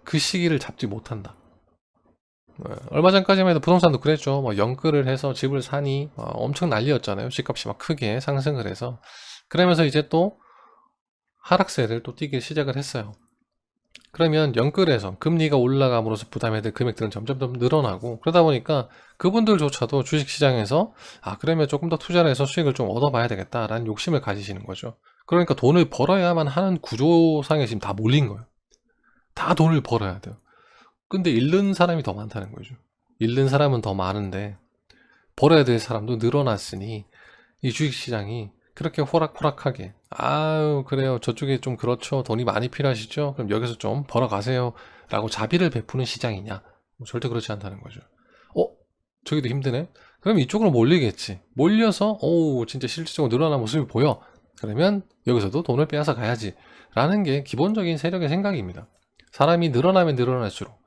[SPEAKER 1] 그 시기를 잡지 못한다. 얼마 전까지만 해도 부동산도 그랬죠. 뭐 연끌을 해서 집을 사니 엄청 난리였잖아요. 집값이 막 크게 상승을 해서. 그러면서 이제 또 하락세를 또 뛰기 시작을 했어요. 그러면 영끌에서 금리가 올라감으로써 부담해야 될 금액들은 점점 더 늘어나고, 그러다 보니까 그분들조차도 주식시장에서 그러면 조금 더 투자를 해서 수익을 좀 얻어봐야 되겠다라는 욕심을 가지시는 거죠. 그러니까 돈을 벌어야만 하는 구조상에 지금 다 몰린 거예요. 다 돈을 벌어야 돼요. 근데 잃는 사람이 더 많다는 거죠. 잃는 사람은 더 많은데 벌어야 될 사람도 늘어났으니 이 주식시장이 그렇게 호락호락하게 그래요, 저쪽에 좀 그렇죠, 돈이 많이 필요하시죠, 그럼 여기서 좀 벌어가세요 라고 자비를 베푸는 시장이냐? 절대 그렇지 않다는 거죠. 저기도 힘드네? 그럼 이쪽으로 몰리겠지. 몰려서 진짜 실질적으로 늘어난 모습이 보여. 그러면 여기서도 돈을 빼앗아 가야지 라는 게 기본적인 세력의 생각입니다. 사람이 늘어나면 늘어날수록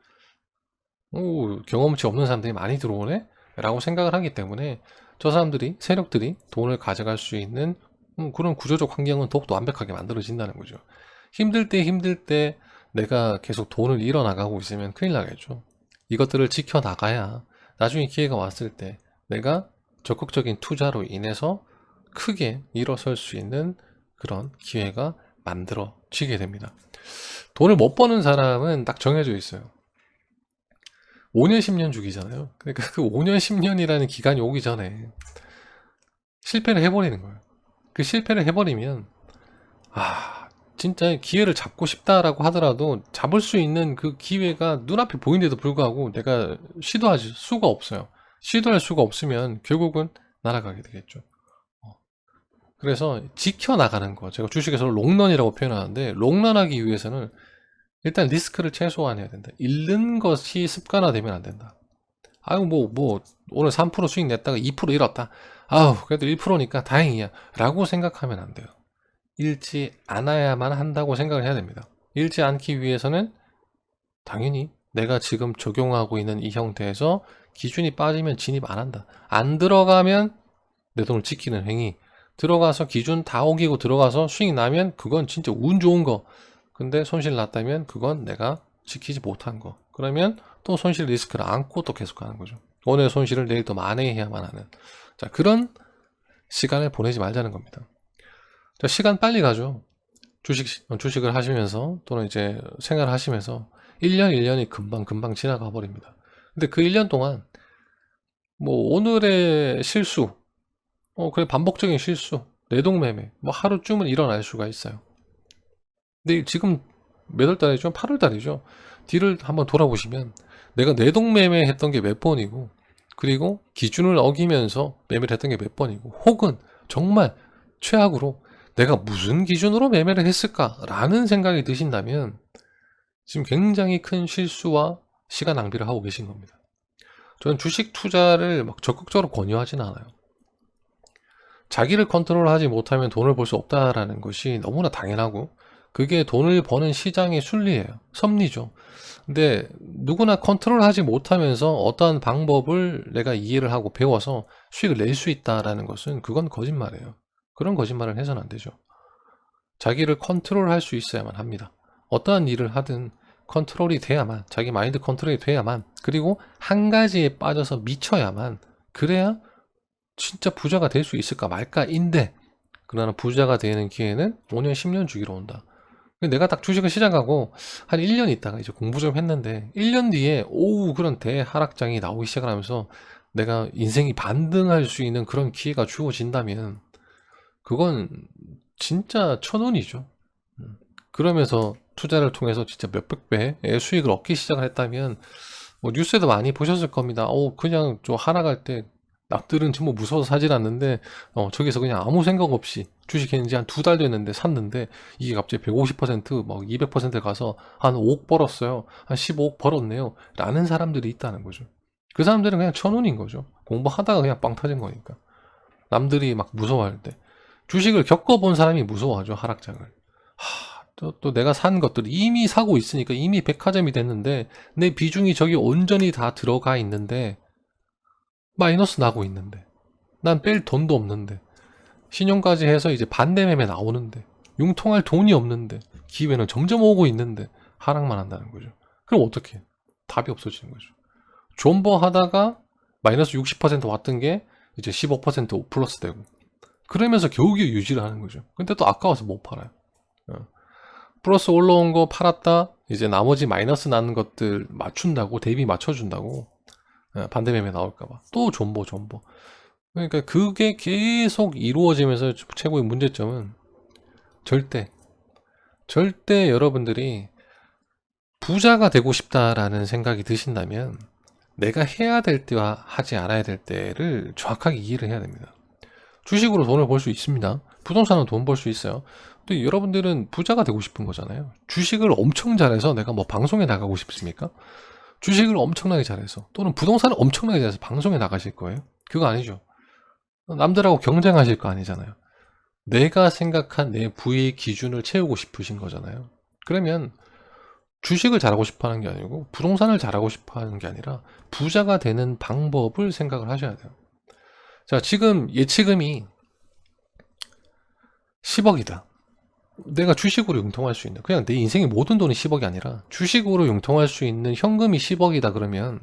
[SPEAKER 1] 경험치 없는 사람들이 많이 들어오네? 라고 생각을 하기 때문에 저 사람들이, 세력들이 돈을 가져갈 수 있는 그런 구조적 환경은 더욱더 완벽하게 만들어진다는 거죠. 힘들 때 내가 계속 돈을 잃어나가고 있으면 큰일 나겠죠. 이것들을 지켜나가야 나중에 기회가 왔을 때 내가 적극적인 투자로 인해서 크게 일어설 수 있는 그런 기회가 만들어지게 됩니다. 돈을 못 버는 사람은 딱 정해져 있어요. 5년 10년 주기잖아요. 그러니까 그 5년 10년이라는 기간이 오기 전에 실패를 해버리는 거예요. 그 실패를 해버리면 진짜 기회를 잡고 싶다라고 하더라도 잡을 수 있는 그 기회가 눈앞에 보이는데도 불구하고 내가 시도할 수가 없어요. 시도할 수가 없으면 결국은 날아가게 되겠죠. 그래서 지켜나가는 거, 제가 주식에서 롱런이라고 표현하는데, 롱런하기 위해서는 일단 리스크를 최소화해야 된다. 잃는 것이 습관화되면 안 된다. 오늘 3% 수익 냈다가 2% 잃었다. 그래도 1%니까 다행이야 라고 생각하면 안 돼요. 잃지 않아야만 한다고 생각을 해야 됩니다. 잃지 않기 위해서는 당연히 내가 지금 적용하고 있는 이 형태에서 기준이 빠지면 진입 안 한다. 안 들어가면 내 돈을 지키는 행위, 들어가서 기준 다 어기고 들어가서 수익 나면 그건 진짜 운 좋은 거, 근데 손실 났다면 그건 내가 지키지 못한 거, 그러면 또 손실 리스크를 안고 또 계속 가는 거죠. 오늘 손실을 내일 또 만회해야만 하는, 그런 시간을 보내지 말자는 겁니다. 시간 빨리 가죠. 주식을 하시면서 또는 이제 생활을 하시면서 1년 1년이 금방 지나가 버립니다. 근데 그 1년 동안 오늘의 실수, 그래 반복적인 실수, 내동매매 하루쯤은 일어날 수가 있어요. 근데 지금 몇 월 달이죠? 8월 달이죠. 뒤를 한번 돌아보시면 내가 내동매매 했던 게 몇 번이고, 그리고 기준을 어기면서 매매를 했던 게 몇 번이고, 혹은 정말 최악으로 내가 무슨 기준으로 매매를 했을까라는 생각이 드신다면 지금 굉장히 큰 실수와 시간 낭비를 하고 계신 겁니다. 저는 주식 투자를 적극적으로 권유하진 않아요. 자기를 컨트롤하지 못하면 돈을 벌 수 없다라는 것이 너무나 당연하고, 그게 돈을 버는 시장의 순리예요. 섭리죠. 근데 누구나 컨트롤하지 못하면서 어떠한 방법을 내가 이해를 하고 배워서 수익을 낼 수 있다라는 것은, 그건 거짓말이에요. 그런 거짓말을 해서는 안 되죠. 자기를 컨트롤할 수 있어야만 합니다. 어떠한 일을 하든 컨트롤이 돼야만, 자기 마인드 컨트롤이 돼야만, 그리고 한 가지에 빠져서 미쳐야만, 그래야 진짜 부자가 될 수 있을까 말까인데, 그러나 부자가 되는 기회는 5년 10년 주기로 온다. 내가 딱 주식을 시작하고 한 1년 있다가 이제 공부 좀 했는데, 1년 뒤에 그런 대하락장이 나오기 시작을 하면서 내가 인생이 반등할 수 있는 그런 기회가 주어진다면 그건 진짜 천운이죠. 그러면서 투자를 통해서 진짜 몇백 배의 수익을 얻기 시작을 했다면, 뉴스에도 많이 보셨을 겁니다. 그냥 저 하락할 때 남들은 전부 무서워서 사질 않는데 저기서 그냥 아무 생각 없이 주식했는지 한 2달 됐는데 샀는데 이게 갑자기 150% 200% 가서 한 5억 벌었어요, 한 15억 벌었네요 라는 사람들이 있다는 거죠. 그 사람들은 그냥 천운인 거죠. 공부하다가 그냥 빵 터진 거니까. 남들이 막 무서워할 때, 주식을 겪어본 사람이 무서워하죠, 하락장을. 또 내가 산 것들을 이미 사고 있으니까 이미 백화점이 됐는데, 내 비중이 저기 온전히 다 들어가 있는데 마이너스 나고 있는데, 난 뺄 돈도 없는데, 신용까지 해서 이제 반대 매매 나오는데, 융통할 돈이 없는데, 기회는 점점 오고 있는데 하락만 한다는 거죠. 그럼 어떻게? 답이 없어지는 거죠. 존버 하다가 마이너스 60% 왔던 게 이제 15% 플러스 되고, 그러면서 겨우겨우 유지를 하는 거죠. 근데 또 아까워서 못 팔아요. 플러스 올라온 거 팔았다, 이제 나머지 마이너스 나는 것들 맞춘다고, 대비 맞춰준다고, 반대 매매 나올까봐 또 존버. 그러니까 그게 계속 이루어지면서 최고의 문제점은 절대 여러분들이 부자가 되고 싶다라는 생각이 드신다면 내가 해야 될 때와 하지 않아야 될 때를 정확하게 이해를 해야 됩니다. 주식으로 돈을 벌 수 있습니다. 부동산은 돈 벌 수 있어요. 근데 여러분들은 부자가 되고 싶은 거잖아요. 주식을 엄청 잘해서 내가 뭐 방송에 나가고 싶습니까? 주식을 엄청나게 잘해서, 또는 부동산을 엄청나게 잘해서 방송에 나가실 거예요? 그거 아니죠. 남들하고 경쟁하실 거 아니잖아요. 내가 생각한 내 부의 기준을 채우고 싶으신 거잖아요. 그러면 주식을 잘하고 싶어 하는 게 아니고 부동산을 잘하고 싶어 하는 게 아니라 부자가 되는 방법을 생각을 하셔야 돼요. 자, 지금 예치금이 10억이다. 내가 주식으로 융통할 수 있는, 그냥 내 인생의 모든 돈이 10억이 아니라 주식으로 융통할 수 있는 현금이 10억이다 그러면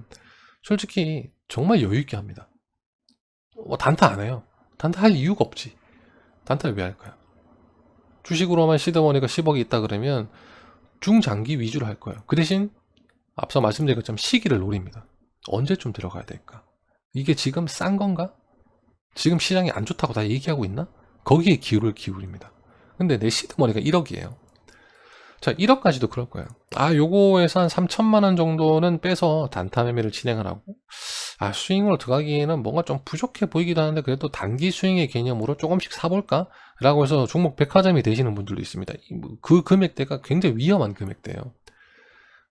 [SPEAKER 1] 솔직히 정말 여유있게 합니다. 단타 안 해요. 단타 할 이유가 없지. 단타를 왜 할까요? 주식으로만 시드머니가 10억이 있다 그러면 중장기 위주로 할 거예요. 그 대신 앞서 말씀드린 것처럼 시기를 노립니다. 언제쯤 들어가야 될까? 이게 지금 싼 건가? 지금 시장이 안 좋다고 다 얘기하고 있나? 거기에 기울을 기울입니다. 근데 내 시드머니가 1억이에요. 자, 1억까지도 그럴 거예요. 요거에서 한 3천만 원 정도는 빼서 단타 매매를 진행을 하고, 스윙으로 들어가기에는 뭔가 좀 부족해 보이기도 하는데 그래도 단기 스윙의 개념으로 조금씩 사볼까? 라고 해서 종목 백화점이 되시는 분들도 있습니다. 그 금액대가 굉장히 위험한 금액대예요.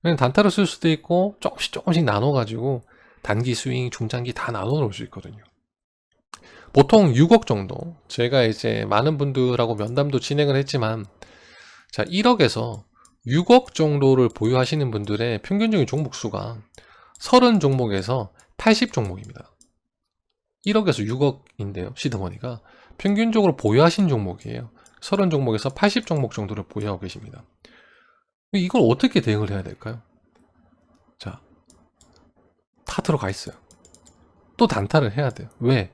[SPEAKER 1] 그냥 단타로 쓸 수도 있고 조금씩 나눠가지고 단기 스윙, 중장기 다 나눠 놓을 수 있거든요. 보통 6억 정도, 제가 이제 많은 분들하고 면담도 진행을 했지만, 자, 1억에서 6억 정도를 보유하시는 분들의 평균적인 종목 수가 30종목에서 80종목입니다. 1억에서 6억인데요. 시드머니가 평균적으로 보유하신 종목이에요. 30종목에서 80종목 정도를 보유하고 계십니다. 이걸 어떻게 대응을 해야 될까요? 자, 다 들어가 있어요. 또 단타를 해야 돼요. 왜?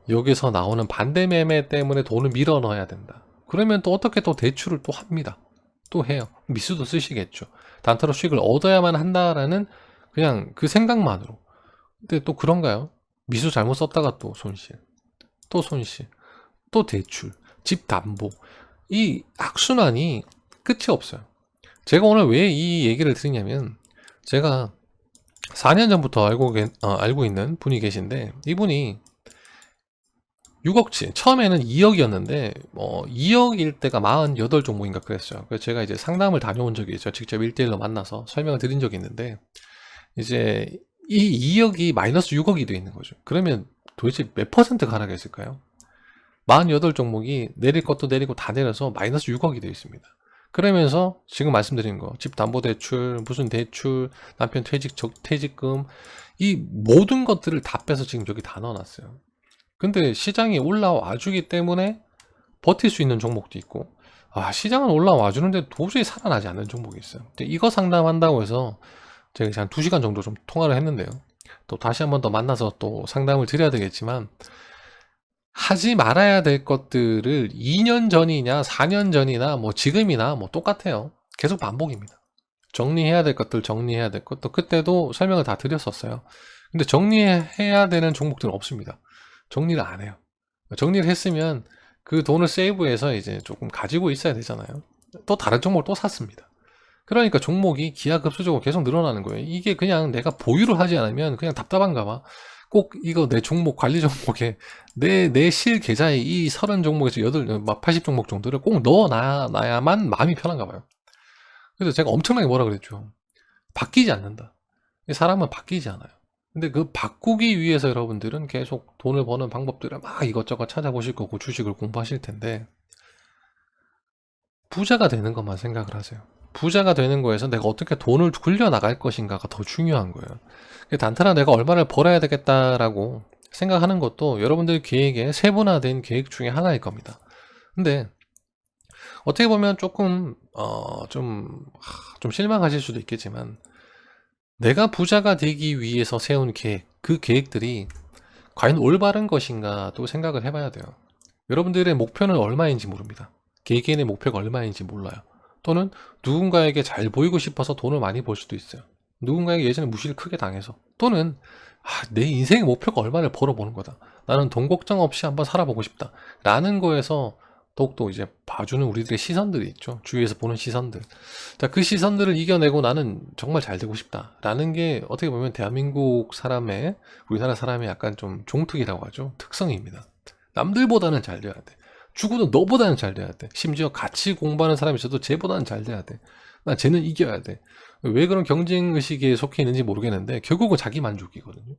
[SPEAKER 1] 여기서 나오는 반대 매매 때문에 돈을 밀어 넣어야 된다. 그러면 또 어떻게 또 대출을 또 합니다. 또 해요. 미수도 쓰시겠죠. 단타로 수익을 얻어야만 한다라는 그냥 그 생각만으로. 근데 또 그런가요? 미수 잘못 썼다가 또 손실, 또 손실, 또 대출, 집 담보. 이 악순환이 끝이 없어요. 제가 오늘 왜 이 얘기를 드리냐면, 제가 4년 전부터 알고 있는 분이 계신데, 이분이 6억치, 처음에는 2억이었는데 2억일 때가 48종목인가 그랬어요. 그래서 제가 이제 상담을 다녀온 적이 있죠. 직접 1대1로 만나서 설명을 드린 적이 있는데, 이제 이 2억이 마이너스 6억이 되어 있는 거죠. 그러면 도대체 몇 퍼센트가 하락했을까요? 48종목이 내릴 것도 내리고 다 내려서 마이너스 6억이 되어 있습니다. 그러면서 지금 말씀드린 거, 집담보대출, 무슨 대출, 남편 퇴직금, 이 모든 것들을 다 빼서 지금 여기 다 넣어놨어요. 근데 시장이 올라와 주기 때문에 버틸 수 있는 종목도 있고, 시장은 올라와 주는데 도저히 살아나지 않는 종목이 있어요. 이거 상담한다고 해서 제가 한 2시간 정도 좀 통화를 했는데요. 또 다시 한 번 더 만나서 또 상담을 드려야 되겠지만, 하지 말아야 될 것들을 2년 전이냐 4년 전이나 뭐 지금이나 뭐 똑같아요. 계속 반복입니다. 정리해야 될 것들, 정리해야 될 것도 그때도 설명을 다 드렸었어요. 근데 정리해야 되는 종목들은 없습니다. 정리를 안 해요. 정리를 했으면 그 돈을 세이브해서 이제 조금 가지고 있어야 되잖아요. 또 다른 종목을 또 샀습니다. 그러니까 종목이 기하급수적으로 계속 늘어나는 거예요. 이게 그냥 내가 보유를 하지 않으면 그냥 답답한가 봐. 꼭 이거 내 종목, 관리 종목에 내 실 계좌에 이 30종목에서 80종목 정도를 꼭 넣어놔야만 마음이 편한가 봐요. 그래서 제가 엄청나게 뭐라 그랬죠. 바뀌지 않는다. 사람은 바뀌지 않아요. 근데 그 바꾸기 위해서 여러분들은 계속 돈을 버는 방법들을 막 이것저것 찾아보실 거고 주식을 공부하실 텐데, 부자가 되는 것만 생각을 하세요. 부자가 되는 거에서 내가 어떻게 돈을 굴려나갈 것인가가 더 중요한 거예요. 단타나 내가 얼마를 벌어야 되겠다라고 생각하는 것도 여러분들 계획의 세분화된 계획 중에 하나일 겁니다. 근데 어떻게 보면 조금 좀 실망하실 수도 있겠지만, 내가 부자가 되기 위해서 세운 계획, 그 계획들이 과연 올바른 것인가 또 생각을 해봐야 돼요. 여러분들의 목표는 얼마인지 모릅니다. 개개인의 목표가 얼마인지 몰라요. 또는 누군가에게 잘 보이고 싶어서 돈을 많이 벌 수도 있어요. 누군가에게 예전에 무시를 크게 당해서. 또는 내 인생의 목표가 얼마를 벌어보는 거다. 나는 돈 걱정 없이 한번 살아보고 싶다. 라는 거에서 더욱더 이제 봐주는 우리들의 시선들이 있죠. 주위에서 보는 시선들. 자, 그 시선들을 이겨내고 나는 정말 잘 되고 싶다. 라는 게 어떻게 보면 대한민국 사람의, 우리나라 사람의 약간 좀 종특이라고 하죠. 특성입니다. 남들보다는 잘 돼야 돼. 죽어도 너보다는 잘 돼야 돼. 심지어 같이 공부하는 사람이 있어도 쟤보다는 잘 돼야 돼. 나 쟤는 이겨야 돼. 왜 그런 경쟁의식에 속해 있는지 모르겠는데 결국은 자기 만족이거든요.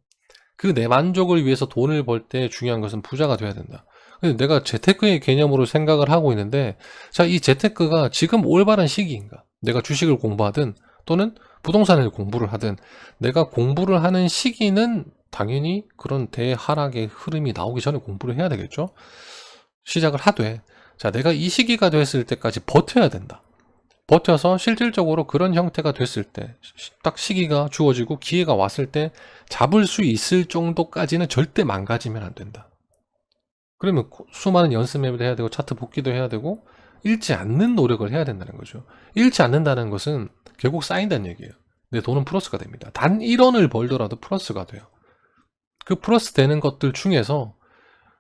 [SPEAKER 1] 그 내 만족을 위해서 돈을 벌 때 중요한 것은 부자가 돼야 된다. 근데 내가 재테크의 개념으로 생각을 하고 있는데, 자, 이 재테크가 지금 올바른 시기인가? 내가 주식을 공부하든 또는 부동산을 공부를 하든 내가 공부를 하는 시기는 당연히 그런 대하락의 흐름이 나오기 전에 공부를 해야 되겠죠? 시작을 하되, 자, 내가 이 시기가 됐을 때까지 버텨야 된다. 버텨서 실질적으로 그런 형태가 됐을 때, 딱 시기가 주어지고 기회가 왔을 때 잡을 수 있을 정도까지는 절대 망가지면 안 된다. 그러면 수많은 연습맵을 해야 되고 차트 복기도 해야 되고 잃지 않는 노력을 해야 된다는 거죠. 잃지 않는다는 것은 결국 쌓인다는 얘기예요. 내 돈은 플러스가 됩니다. 단 1원을 벌더라도 플러스가 돼요. 그 플러스 되는 것들 중에서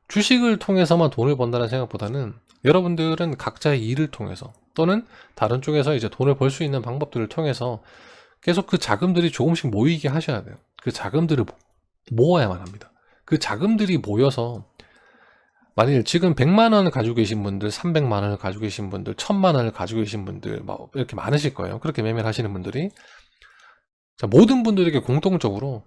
[SPEAKER 1] 주식을 통해서만 돈을 번다는 생각보다는 여러분들은 각자의 일을 통해서 또는 다른 쪽에서 이제 돈을 벌 수 있는 방법들을 통해서 계속 그 자금들이 조금씩 모이게 하셔야 돼요. 그 자금들을 모아야만 합니다. 그 자금들이 모여서 만일 지금 100만 원을 가지고 계신 분들, 300만 원을 가지고 계신 분들, 1000만 원을 가지고 계신 분들 막 이렇게 많으실 거예요. 그렇게 매매를 하시는 분들이. 자, 모든 분들에게 공통적으로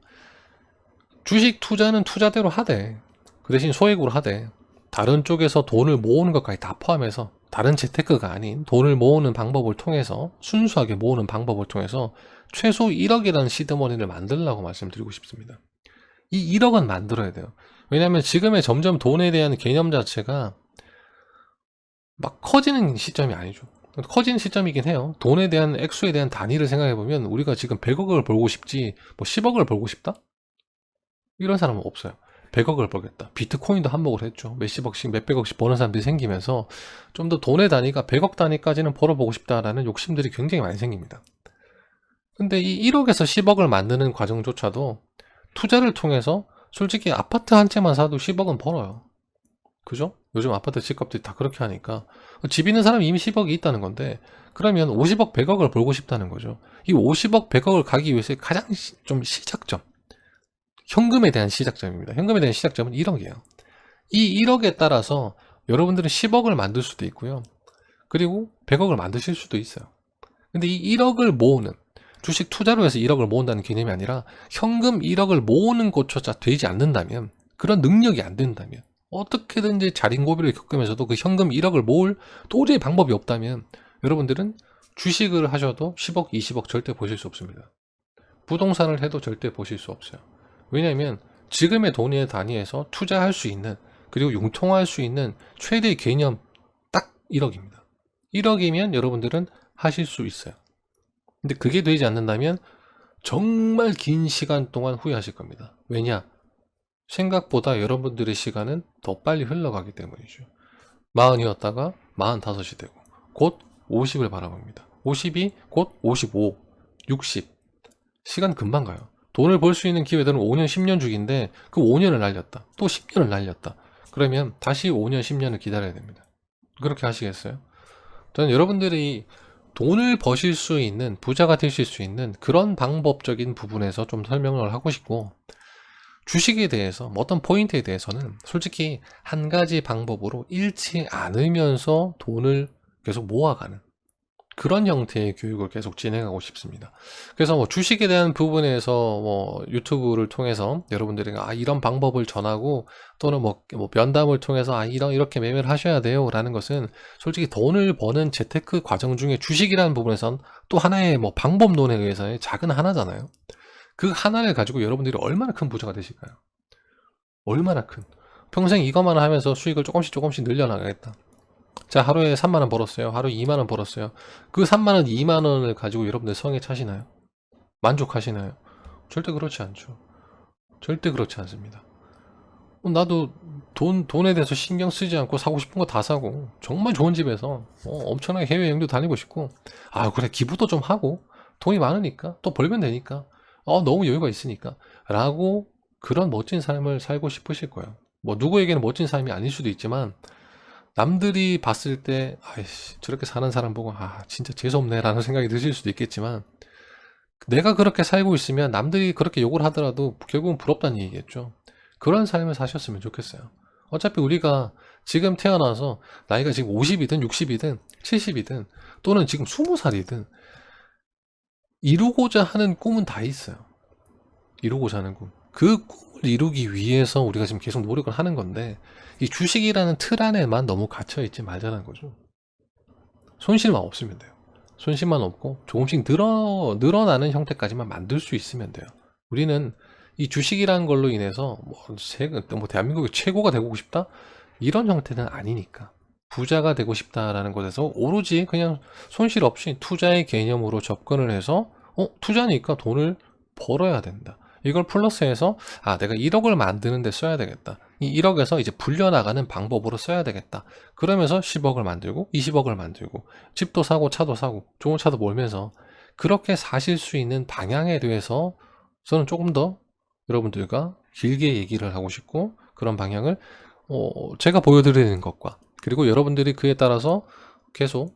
[SPEAKER 1] 주식 투자는 투자대로 하되 그 대신 소액으로 하되 다른 쪽에서 돈을 모으는 것까지 다 포함해서 다른 재테크가 아닌 돈을 모으는 방법을 통해서 순수하게 모으는 방법을 통해서 최소 1억이라는 시드머니를 만들라고 말씀드리고 싶습니다. 이 1억은 만들어야 돼요. 왜냐하면 지금의 점점 돈에 대한 개념 자체가 막 커지는 시점이 아니죠. 커지는 시점이긴 해요. 돈에 대한 액수에 대한 단위를 생각해보면 우리가 지금 100억을 벌고 싶지 뭐 10억을 벌고 싶다? 이런 사람은 없어요. 100억을 벌겠다. 비트코인도 한몫을 했죠. 몇십억씩 몇백억씩 버는 사람들이 생기면서 좀 더 돈의 단위가 100억 단위까지는 벌어보고 싶다라는 욕심들이 굉장히 많이 생깁니다. 근데 이 1억에서 10억을 만드는 과정조차도 투자를 통해서 솔직히 아파트 한 채만 사도 10억은 벌어요. 그죠? 요즘 아파트 집값들이 다 그렇게 하니까 집 있는 사람이 이미 10억이 있다는 건데 그러면 50억 100억을 벌고 싶다는 거죠. 이 50억 100억을 가기 위해서 가장 좀 시작점, 현금에 대한 시작점입니다. 현금에 대한 시작점은 1억이에요. 이 1억에 따라서 여러분들은 10억을 만들 수도 있고요. 그리고 100억을 만드실 수도 있어요. 근데 이 1억을 모으는 주식 투자로 해서 1억을 모은다는 개념이 아니라 현금 1억을 모으는 것조차 되지 않는다면, 그런 능력이 안 된다면, 어떻게든지 자린고비를 겪으면서도 그 현금 1억을 모을 도저히 방법이 없다면 여러분들은 주식을 하셔도 10억, 20억 절대 보실 수 없습니다. 부동산을 해도 절대 보실 수 없어요. 왜냐하면 지금의 돈의 단위에서 투자할 수 있는, 그리고 융통할 수 있는 최대의 개념 딱 1억입니다. 1억이면 여러분들은 하실 수 있어요. 근데 그게 되지 않는다면 정말 긴 시간 동안 후회하실 겁니다. 왜냐? 생각보다 여러분들의 시간은 더 빨리 흘러가기 때문이죠. 40이었다가 45이 되고 곧 50을 바라봅니다. 50이 곧 55, 60. 시간 금방 가요. 돈을 벌 수 있는 기회들은 5년, 10년 주기인데 그 5년을 날렸다. 또 10년을 날렸다. 그러면 다시 5년, 10년을 기다려야 됩니다. 그렇게 하시겠어요? 저는 여러분들이 돈을 버실 수 있는, 부자가 되실 수 있는 그런 방법적인 부분에서 좀 설명을 하고 싶고, 주식에 대해서 어떤 포인트에 대해서는 솔직히 한 가지 방법으로 잃지 않으면서 돈을 계속 모아가는 그런 형태의 교육을 계속 진행하고 싶습니다. 그래서 뭐 주식에 대한 부분에서 뭐 유튜브를 통해서 여러분들이 이런 방법을 전하고 또는 뭐 면담을 통해서 이렇게 매매를 하셔야 돼요 라는 것은 솔직히 돈을 버는 재테크 과정 중에 주식이라는 부분에선 또 하나의 뭐 방법론에 의해서의 작은 하나잖아요. 그 하나를 가지고 여러분들이 얼마나 큰 부자가 되실까요? 얼마나 큰, 평생 이것만 하면서 수익을 조금씩 늘려나가겠다. 자, 하루에 3만원 벌었어요. 하루에 2만원 벌었어요. 그 3만원, 2만원을 가지고 여러분들 성에 차시나요? 만족하시나요? 절대 그렇지 않죠. 절대 그렇지 않습니다. 나도 돈에 대해서 신경 쓰지 않고 사고 싶은 거 다 사고, 정말 좋은 집에서, 엄청나게 해외여행도 다니고 싶고, 그래, 기부도 좀 하고, 돈이 많으니까, 또 벌면 되니까, 너무 여유가 있으니까, 라고, 그런 멋진 삶을 살고 싶으실 거예요. 뭐, 누구에게는 멋진 삶이 아닐 수도 있지만, 남들이 봤을 때, 아이씨, 저렇게 사는 사람 보고, 진짜 재수없네, 라는 생각이 드실 수도 있겠지만, 내가 그렇게 살고 있으면 남들이 그렇게 욕을 하더라도 결국은 부럽다는 얘기겠죠. 그런 삶을 사셨으면 좋겠어요. 어차피 우리가 지금 태어나서 나이가 지금 50이든 60이든 70이든 또는 지금 20살이든 이루고자 하는 꿈은 다 있어요. 이루고자 하는 꿈. 그 꿈을 이루기 위해서 우리가 지금 계속 노력을 하는 건데, 이 주식이라는 틀 안에만 너무 갇혀있지 말자는 거죠. 손실만 없으면 돼요. 손실만 없고 조금씩 늘어나는 형태까지만 만들 수 있으면 돼요. 우리는 이 주식이라는 걸로 인해서 뭐 대한민국의 최고가 되고 싶다? 이런 형태는 아니니까. 부자가 되고 싶다라는 것에서 오로지 그냥 손실 없이 투자의 개념으로 접근을 해서 투자니까 돈을 벌어야 된다. 이걸 플러스해서 내가 1억을 만드는데 써야 되겠다. 이 1억에서 이제 불려나가는 방법으로 써야 되겠다. 그러면서 10억을 만들고 20억을 만들고 집도 사고 차도 사고 좋은 차도 몰면서 그렇게 사실 수 있는 방향에 대해서 저는 조금 더 여러분들과 길게 얘기를 하고 싶고, 그런 방향을 제가 보여드리는 것과, 그리고 여러분들이 그에 따라서 계속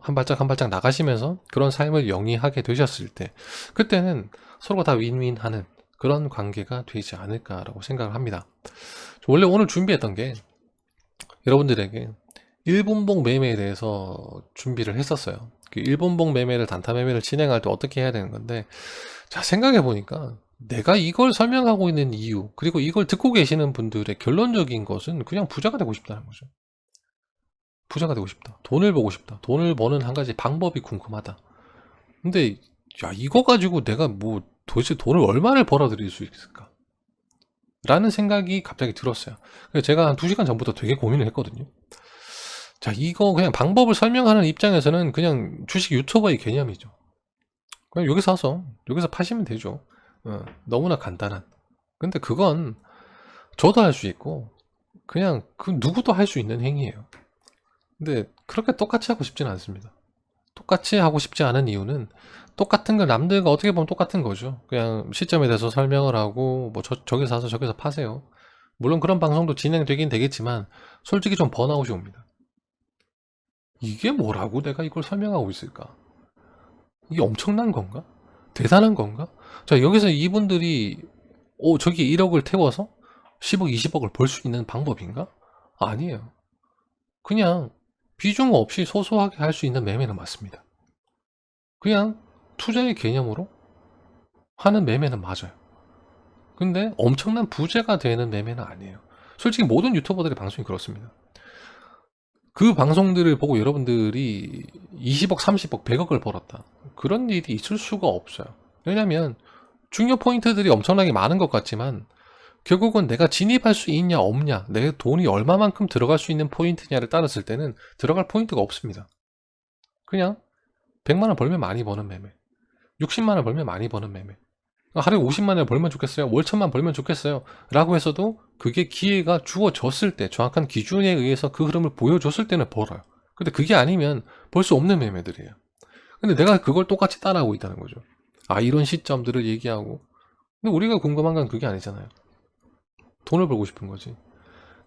[SPEAKER 1] 한 발짝 한 발짝 나가시면서 그런 삶을 영위하게 되셨을 때, 그때는 서로가 다 윈윈하는 그런 관계가 되지 않을까라고 생각을 합니다. 원래 오늘 준비했던 게 여러분들에게 일본봉 매매에 대해서 준비를 했었어요. 그 일본봉 매매를, 단타 매매를 진행할 때 어떻게 해야 되는 건데, 자, 생각해 보니까 내가 이걸 설명하고 있는 이유, 그리고 이걸 듣고 계시는 분들의 결론적인 것은 그냥 부자가 되고 싶다는 거죠. 부자가 되고 싶다. 돈을 보고 싶다. 돈을 버는 한 가지 방법이 궁금하다. 근데 이거 가지고 내가 뭐 도대체 돈을 얼마를 벌어들일 수 있을까? 라는 생각이 갑자기 들었어요. 그래서 제가 한 2시간 전부터 되게 고민을 했거든요. 자, 이거 그냥 방법을 설명하는 입장에서는 그냥 주식 유튜버의 개념이죠. 그냥 여기 사서 여기서 파시면 되죠. 너무나 간단한. 근데 그건 저도 할 수 있고 그냥 그 누구도 할 수 있는 행위예요. 근데 그렇게 똑같이 하고 싶지는 않습니다. 똑같이 하고 싶지 않은 이유는, 똑같은 걸 남들과 어떻게 보면 똑같은 거죠. 그냥 시점에 대해서 설명을 하고 뭐 저기 사서 저기서 파세요. 물론 그런 방송도 진행되긴 되겠지만 솔직히 좀 번아웃이 옵니다. 이게 뭐라고 내가 이걸 설명하고 있을까? 이게 엄청난 건가? 대단한 건가? 자, 여기서 이분들이 저기 1억을 태워서 10억, 20억을 벌 수 있는 방법인가? 아니에요. 그냥 비중 없이 소소하게 할 수 있는 매매는 맞습니다. 그냥 투자의 개념으로 하는 매매는 맞아요. 근데 엄청난 부자가 되는 매매는 아니에요. 솔직히 모든 유튜버들의 방송이 그렇습니다. 그 방송들을 보고 여러분들이 20억, 30억, 100억을 벌었다, 그런 일이 있을 수가 없어요. 왜냐면 중요 포인트들이 엄청나게 많은 것 같지만 결국은 내가 진입할 수 있냐 없냐, 내 돈이 얼마만큼 들어갈 수 있는 포인트냐를 따랐을 때는 들어갈 포인트가 없습니다. 그냥 100만원 벌면 많이 버는 매매, 60만원 벌면 많이 버는 매매, 하루에 50만원 벌면 좋겠어요, 월 1000만 벌면 좋겠어요 라고 해서도 그게 기회가 주어졌을 때, 정확한 기준에 의해서 그 흐름을 보여줬을 때는 벌어요. 근데 그게 아니면 벌 수 없는 매매들이에요. 근데 내가 그걸 똑같이 따라하고 있다는 거죠. 이런 시점들을 얘기하고. 근데 우리가 궁금한 건 그게 아니잖아요. 돈을 벌고 싶은 거지.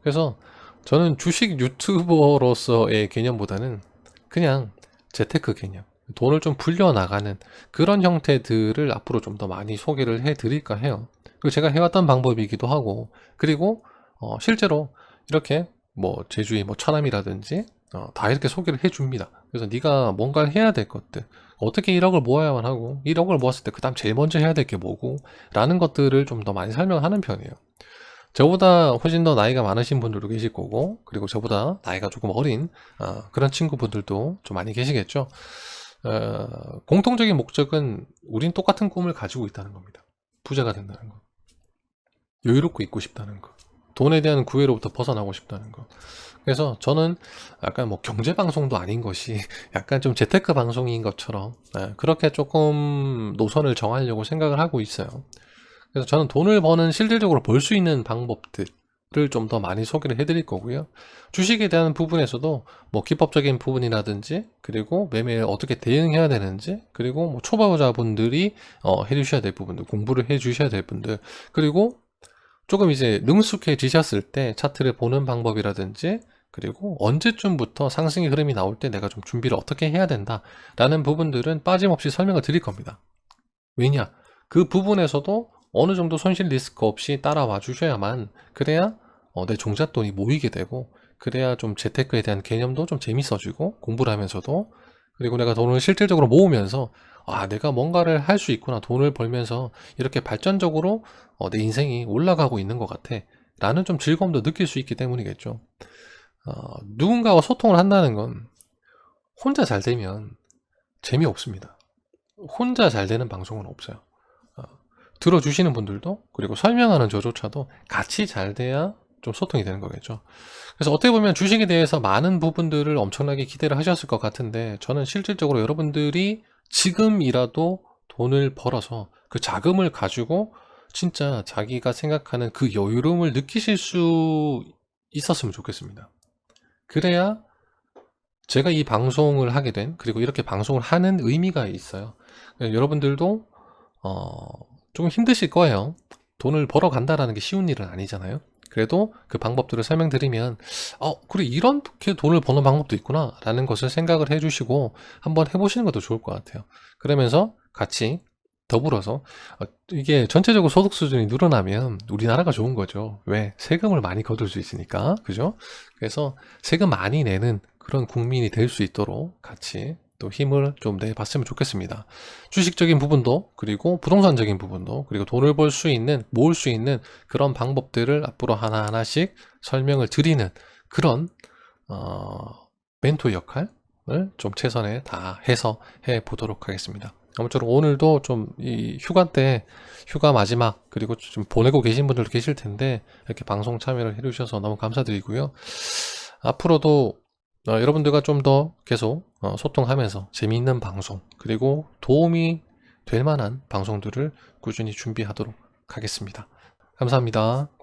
[SPEAKER 1] 그래서 저는 주식 유튜버로서의 개념보다는 그냥 재테크 개념, 돈을 좀 불려나가는 그런 형태들을 앞으로 좀 더 많이 소개를 해드릴까 해요. 그리고 제가 해왔던 방법이기도 하고, 그리고 실제로 이렇게 뭐 제주의 뭐 처남이라든지 다 이렇게 소개를 해줍니다. 그래서 네가 뭔가를 해야 될 것들, 어떻게 1억을 모아야만 하고, 1억을 모았을 때 그 다음 제일 먼저 해야 될 게 뭐고 라는 것들을 좀 더 많이 설명하는 편이에요. 저보다 훨씬 더 나이가 많으신 분들도 계실 거고, 그리고 저보다 나이가 조금 어린 그런 친구분들도 좀 많이 계시겠죠. 공통적인 목적은 우린 똑같은 꿈을 가지고 있다는 겁니다. 부자가 된다는 거, 여유롭고 있고 싶다는 거, 돈에 대한 구애로부터 벗어나고 싶다는 거. 그래서 저는 약간 뭐 경제 방송도 아닌 것이 약간 좀 재테크 방송인 것처럼 그렇게 조금 노선을 정하려고 생각을 하고 있어요. 그래서 저는 돈을 버는, 실질적으로 벌 수 있는 방법들, 를 좀 더 많이 소개를 해드릴 거고요. 주식에 대한 부분에서도 뭐 기법적인 부분이라든지, 그리고 매매에 어떻게 대응해야 되는지, 그리고 뭐 초보자분들이 해주셔야 될 부분들, 공부를 해주셔야 될 분들, 그리고 조금 이제 능숙해지셨을 때 차트를 보는 방법이라든지, 그리고 언제쯤부터 상승의 흐름이 나올 때 내가 좀 준비를 어떻게 해야 된다 라는 부분들은 빠짐없이 설명을 드릴 겁니다. 왜냐? 그 부분에서도 어느 정도 손실 리스크 없이 따라와 주셔야만, 그래야 내 종잣돈이 모이게 되고, 그래야 좀 재테크에 대한 개념도 좀 재밌어지고, 공부를 하면서도, 그리고 내가 돈을 실질적으로 모으면서 내가 뭔가를 할 수 있구나, 돈을 벌면서 이렇게 발전적으로 내 인생이 올라가고 있는 것 같아 라는 좀 즐거움도 느낄 수 있기 때문이겠죠. 누군가와 소통을 한다는 건 혼자 잘 되면 재미없습니다. 혼자 잘 되는 방송은 없어요. 들어주시는 분들도, 그리고 설명하는 저조차도 같이 잘 돼야 좀 소통이 되는 거겠죠. 그래서 어떻게 보면 주식에 대해서 많은 부분들을 엄청나게 기대를 하셨을 것 같은데, 저는 실질적으로 여러분들이 지금이라도 돈을 벌어서 그 자금을 가지고 진짜 자기가 생각하는 그 여유로움을 느끼실 수 있었으면 좋겠습니다. 그래야 제가 이 방송을 하게 된, 그리고 이렇게 방송을 하는 의미가 있어요. 여러분들도 좀 힘드실 거예요. 돈을 벌어 간다라는 게 쉬운 일은 아니잖아요. 그래도 그 방법들을 설명드리면 그래, 이렇게 돈을 버는 방법도 있구나 라는 것을 생각을 해주시고 한번 해보시는 것도 좋을 것 같아요. 그러면서 같이 더불어서 이게 전체적으로 소득 수준이 늘어나면 우리나라가 좋은 거죠. 왜? 세금을 많이 거둘 수 있으니까. 그죠? 그래서 세금 많이 내는 그런 국민이 될 수 있도록 같이 또 힘을 좀 내봤으면 좋겠습니다. 주식적인 부분도, 그리고 부동산적인 부분도, 그리고 돈을 벌 수 있는, 모을 수 있는 그런 방법들을 앞으로 하나하나씩 설명을 드리는 그런 멘토 역할을 좀 최선에 다해서 해보도록 하겠습니다. 아무쪼록 오늘도 좀 이 휴가 때, 휴가 마지막, 그리고 좀 보내고 계신 분들도 계실 텐데 이렇게 방송 참여를 해주셔서 너무 감사드리고요. 앞으로도 여러분들과 좀 더 계속 소통하면서 재미있는 방송, 그리고 도움이 될 만한 방송들을 꾸준히 준비하도록 하겠습니다. 감사합니다.